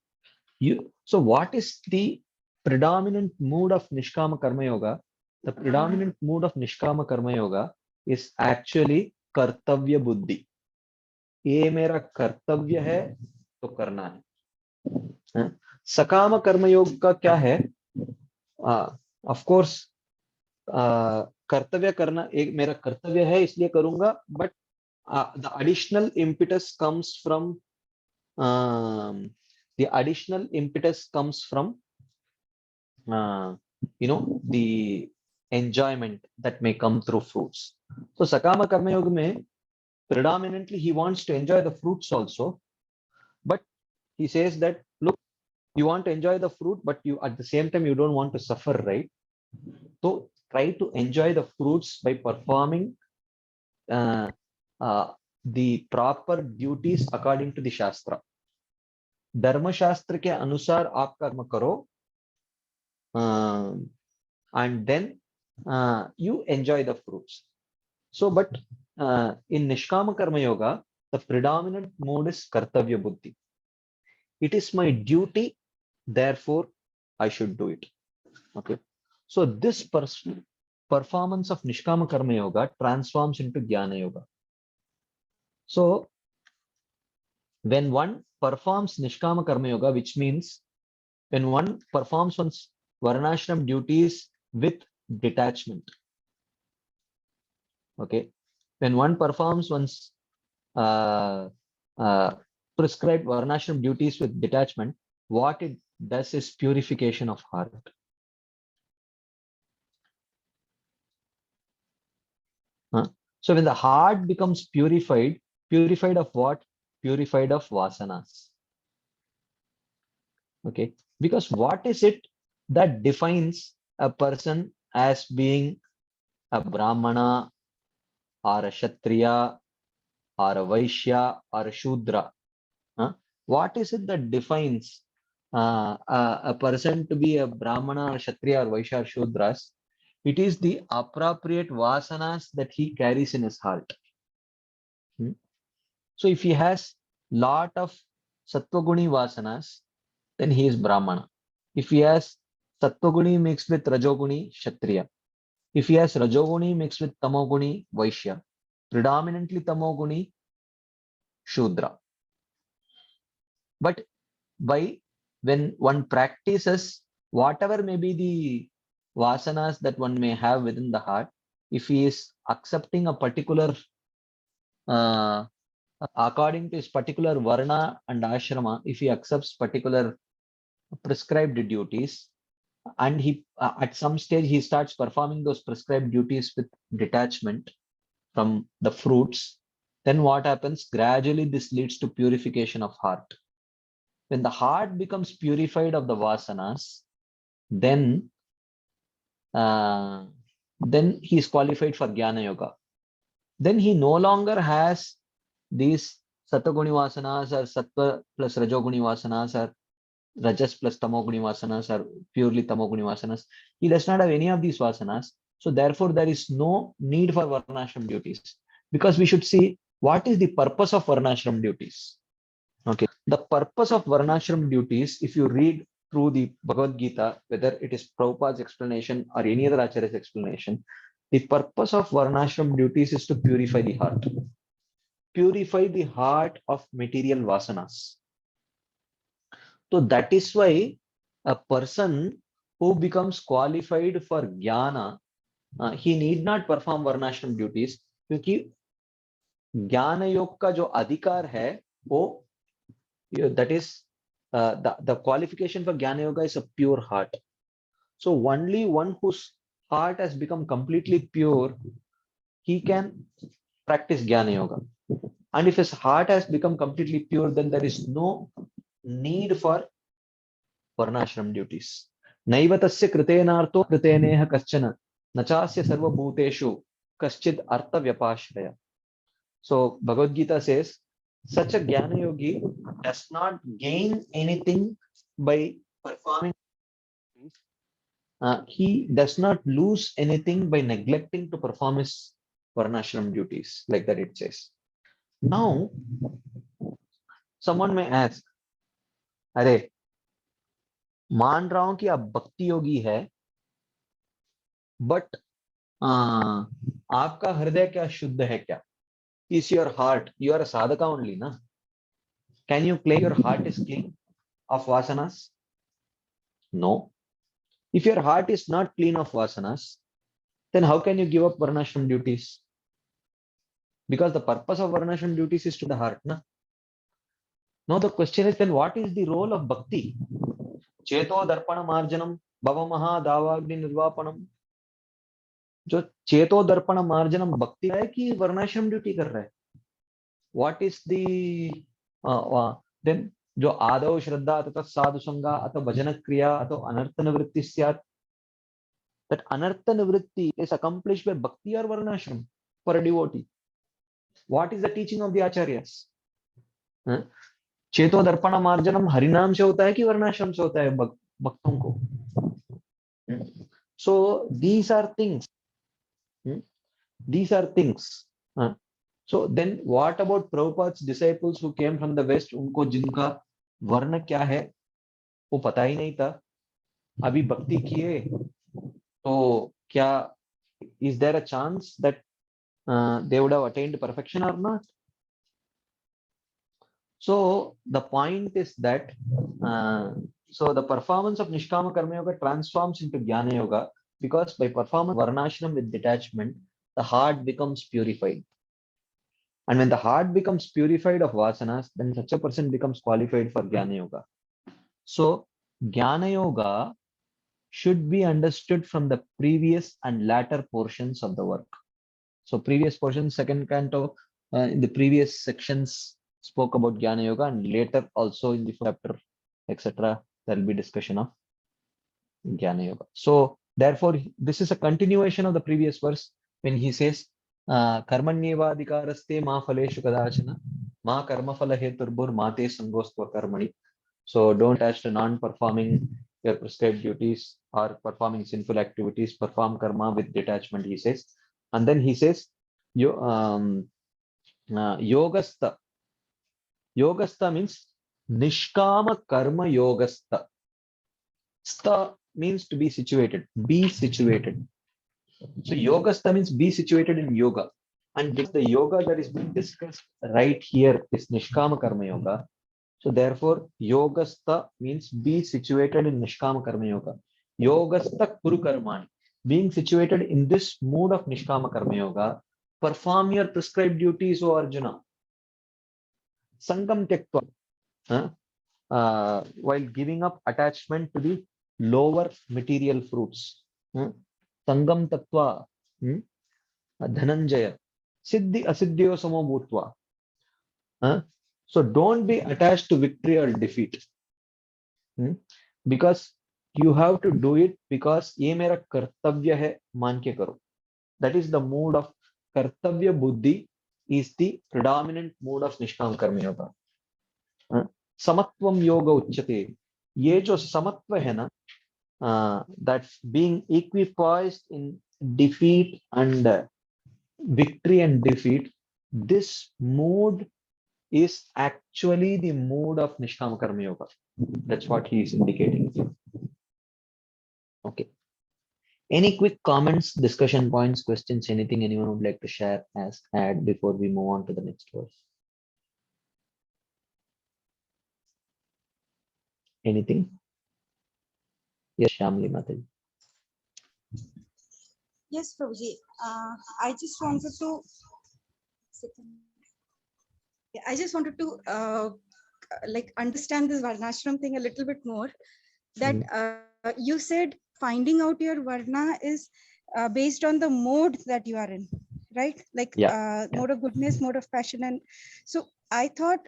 A: So what is the predominant mood of Nishkama Karma Yoga? The predominant mood of Nishkama Karma Yoga is actually Kartavya Buddhi. ये मेरा कर्तव्य है तो करना है. सकाम कर्मयोग का क्या है? ऑफ कोर्स कर्तव्य करना एक मेरा कर्तव्य है इसलिए करूंगा, but the additional impetus comes from the additional impetus comes from the enjoyment that may come through fruits. So sakama karma yoga mein predominantly he wants to enjoy the fruits also, but he says that look, you want to enjoy the fruit, but you at the same time you don't want to suffer, right? So try to enjoy the fruits by performing the proper duties according to the shastra. धर्मशास्त्र के अनुसार आप कर्म करो, and then you enjoy the fruits. So but in Nishkama Karma Yoga, the predominant mode is Kartavya Buddhi. It is my duty, therefore I should do it. Okay. So this performance of Nishkama Karma Yoga transforms into Jnana Yoga. So when one performs Nishkama Karma Yoga, which means when one performs one's Varnashram duties with detachment. Okay. When one performs one's prescribed Varnashram duties with detachment, what it does is purification of heart. So when the heart becomes purified, purified of what? Purified of vasanas. Okay, because what is it that defines a person as being a Brahmana or a Kshatriya or a Vaishya or a Shudra? What is it that defines a person to be a Brahmana or Kshatriya or Vaishya or Shudras? It is the appropriate vasanas that he carries in his heart. So if he has lot of Sattva-guni vasanas, then he is Brahmana. If he has Sattva-guni mixed with Rajoguni, Kshatriya. If he has Rajoguni mixed with Tamoguni, Vaishya. Predominantly Tamoguni, Shudra. But when one practices whatever may be the vasanas that one may have within the heart, if he is accepting a particular according to his particular varna and ashrama, if he accepts particular prescribed duties, and he at some stage he starts performing those prescribed duties with detachment from the fruits, then what happens? Gradually this leads to purification of heart. When the heart becomes purified of the vasanas, then he is qualified for Jnana Yoga. Then he no longer has these Sattva-guni vasanas or Sattva plus Rajoguni vasanas or Rajas plus Tamoguni vasanas or purely Tamoguni vasanas. He does not have any of these vasanas. So therefore there is no need for Varnashram duties, because we should see what is the purpose of Varnashram duties. Okay, the purpose of Varnashram duties, if you read through the Bhagavad Gita, whether it is Prabhupada's explanation or any other Acharya's explanation, the purpose of Varnashram duties is to purify the heart. Purify the heart of material vasanas. So that is why a person who becomes qualified for Jnana, he need not perform Varnashram duties, क्योंकि ज्ञान योग का जो अधिकार है वो, that is the qualification for Jnana Yoga is a pure heart. So only one whose heart has become completely pure, he can practice Jnana Yoga. And if his heart has become completely pure, then there is no need for Varnashram duties. Naiva tasya kritenartho kriteneha kaschana nachasya sarva bhuteshu kaschid artha vyapashraya. So Bhagavad Gita says, such a Jnana Yogi does not gain anything by performing. He does not lose anything by neglecting to perform his varnashram duties, like that it says. Now, someone may ask, अरे मान रहा हूं कि आप भक्ति योगी है, but आपका हृदय क्या शुद्ध है क्या? Is your heart, you are a sadhaka only, na? Can you claim your heart is clean of vasanas? No. If your heart is not clean of vasanas, then how can you give up varnashram duties? Because the purpose of varnashram duties is to the heart, na? Now the question is, then what is the role of bhakti? Cheto darpana marjanam bhavamaha davagni nirvapanam. जो चेतो दर्पण मार्जनम भक्ति है कि वर्णाश्रम duty कर रहा है? What is the then जो आदौ श्रद्धा अथवा साधु संगा अथवा भजन क्रिया अथवा अनर्थ निवृत्ति स्यात्, that anartha nivritti is accomplished by bhakti or varnashram for a devotee. What is the teaching of the acharyas? चेतो दर्पण मार्जनम हरिनाम से होता है कि वर्णाश्रम से होता है भक्तों को? So these are things. These are things. So then what about Prabhupada's disciples who came from the West? उनको जिनका वर्ण क्या है वो पता ही नहीं था, अभी भक्ति किए तो क्या, is there a chance that they would have attained perfection or not? So the point is that so the performance of Nishkama Karma Yoga transforms into Jnana Yoga, because by performing Varnashram with detachment, the heart becomes purified. And when the heart becomes purified of vasanas, then such a person becomes qualified for Jnana Yoga. So Jnana Yoga should be understood from the previous and latter portions of the work. So previous portions, second canto, in the previous sections spoke about Jnana Yoga, and later also in the chapter, etc., there will be discussion of Jnana Yoga. So therefore, this is a continuation of the previous verse when he says, Karmanyevadikaraste ma phaleshu kadachana ma karma phala heturbur mate sangostva karmani. So don't attach to non-performing your prescribed duties or performing sinful activities. Perform karma with detachment, he says. And then he says, yogastha. Yogastha means nishkama karma yogastha. Stha means to be situated, be situated. So yogastha means be situated in yoga. And the yoga that is being discussed right here is nishkama karma yoga. So therefore, yogastha means be situated in nishkama karma yoga. Yogastha kuru karmani. Being situated in this mood of nishkama karma yoga, perform your prescribed duties, O Arjuna. Sangam tyaktva. While giving up attachment to the lower material fruits. Sangam tattva. Dhananjaya. Siddhi asiddhyo samo bhutva. So don't be attached to victory or defeat. Because you have to do it because ये मेरा कर्तव्य है मान के करो. That is the mood of कर्तव्य बुद्धि, is the predominant mood of निष्काम कर्म योगा. समत्वम योग उच्यते. ये जो समत्व है ना, that being equipoised in defeat and victory and defeat, this mood is actually the mood of Nishkama Karma Yoga. That's what he is indicating here. Okay. Any quick comments, discussion points, questions, anything anyone would like to share, ask, add before we move on to the next verse? Anything? Yes, Shamli Mataji.
C: Yes, Prabhuji. I just wanted to. I just wanted to like understand this Varnashram thing a little bit more. That you said finding out your Varna is based on the mode that you are in, right? Like mode of goodness, mode of passion, and so I thought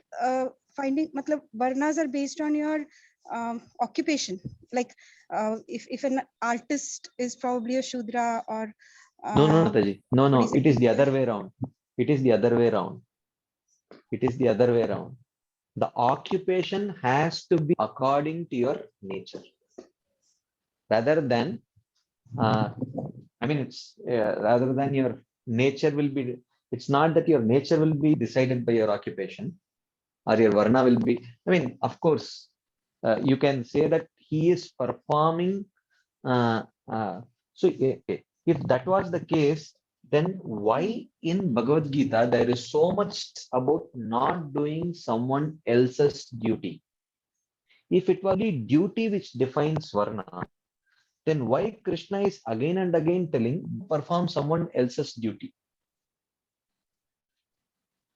C: finding, matlab, Varnas are based on your occupation. Like if an artist is probably a Shudra or
A: no, Mataji. No. It is the other way around. It is the other way around. It is the other way around. The occupation has to be according to your nature, rather than I mean, it's rather than your nature will be, it's not that your nature will be decided by your occupation or your varna will be, I mean, of course, you can say that he is performing. Uh, so if that was the case, then why in Bhagavad Gita there is so much about not doing someone else's duty? If it was the duty which defines varna, then why Krishna is again and again telling perform someone else's duty?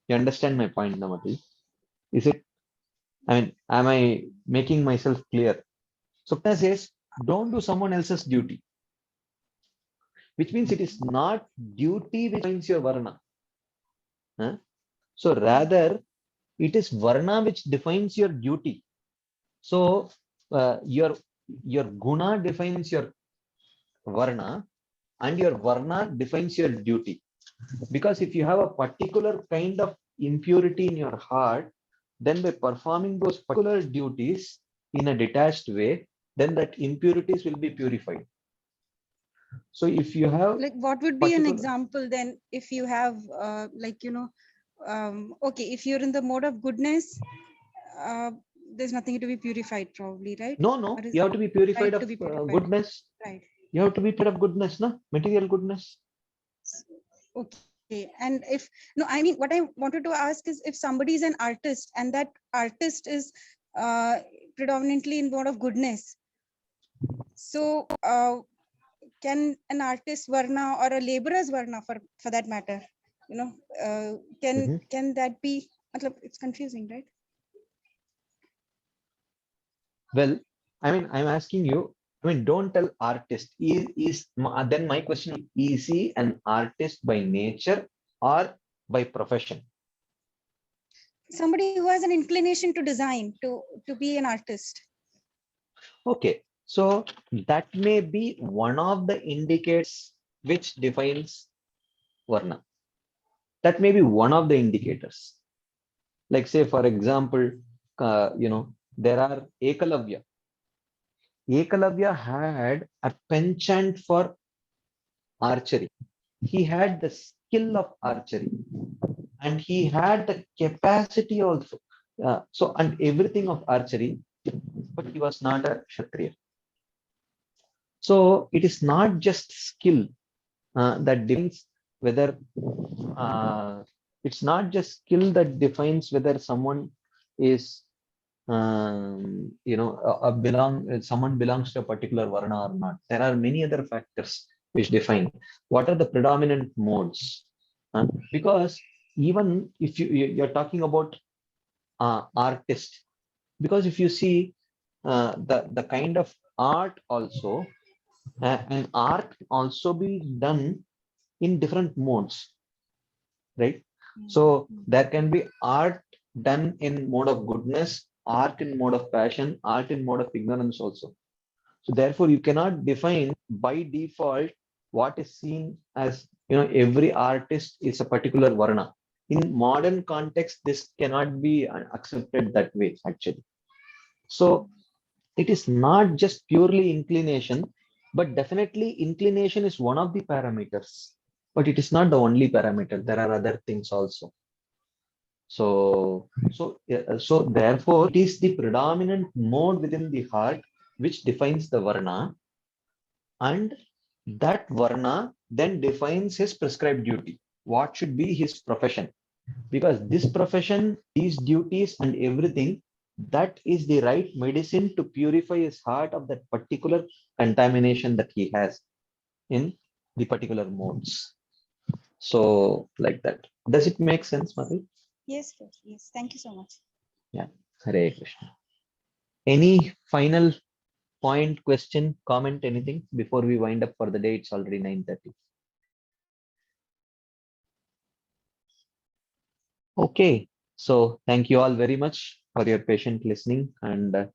A: You understand my point, Namati? Is it? I mean, am I making myself clear? So Krishna says, don't do someone else's duty, which means it is not duty which defines your varna. Huh? So rather, it is varna which defines your duty. So your guna defines your varna, and your varna defines your duty. Because if you have a particular kind of impurity in your heart, then by performing those particular duties in a detached way, then that impurities will be purified. So if you have
C: Like, what would be an
A: particular,
C: example then if you have, okay, if you're in the mode of goodness, uh, there's nothing to be purified, probably, right?
A: no,
C: Or is
A: you have to be purified
C: right
A: of
C: to be purified?
A: goodness.
C: Right.
A: You have to be purified of goodness, no? Material goodness.
C: Okay. And if, no, I mean, what I wanted to ask is if somebody is an artist and that artist is predominantly in mode of goodness, so can an artist varna or a laborer's varna for that matter, can that be, it's confusing, right?
A: Well, I mean, I'm asking you, I mean, don't tell artist. Then my question is he an artist by nature or by profession?
C: Somebody who has an inclination to design, to be an artist.
A: Okay, so that may be one of the indicators which defines varna. That may be one of the indicators. Like say, for example, there are Ekalavya. Ekalavya had a penchant for archery. He had the skill of archery and he had the capacity also. And everything of archery, but he was not a Kshatriya. So it is not just skill that defines whether it's not just skill that defines whether someone is someone belongs to a particular varna or not. There are many other factors which define what are the predominant modes. Because even if you're talking about artist, because if you see the kind of art also, an art also be done in different modes, right? So there can be art done in mode of goodness, art in mode of passion, art in mode of ignorance also. So therefore, you cannot define by default what is seen as, every artist is a particular varna. In modern context, this cannot be accepted that way, actually. So it is not just purely inclination, but definitely inclination is one of the parameters, but it is not the only parameter. There are other things also. So therefore, it is the predominant mode within the heart which defines the varna, and that varna then defines his prescribed duty. What should be his profession? Because this profession, these duties, and everything, that is the right medicine to purify his heart of that particular contamination that he has in the particular modes. So, like that. Does it make sense, Madhu?
C: Yes, yes. Thank you so much.
A: Yeah. Hare Krishna. Any final point, question, comment, anything before we wind up for the day? It's already 9:30. Okay. So thank you all very much for your patient listening, and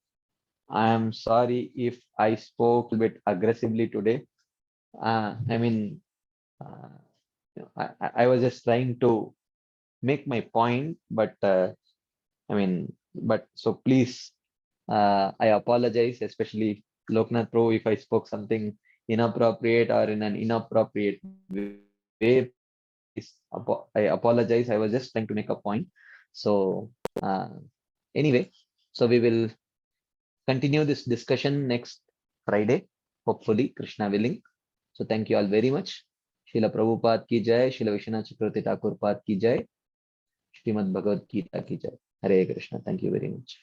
A: I am sorry if I spoke a bit aggressively today. I mean, uh, I was just trying to make my point, but but so please, I apologize, especially Loknath Pro, if I spoke something inappropriate or in an inappropriate way. Please I apologize. I was just trying to make a point. So anyway, so we will continue this discussion next Friday, hopefully, Krishna willing. So thank you all very much. Srila Prabhupada ki jai, Srila Vishwanath Chakravarti Thakur Pad ki jai, Srimad Bhagavad Gita ki jai. Hare Krishna. Thank you very much.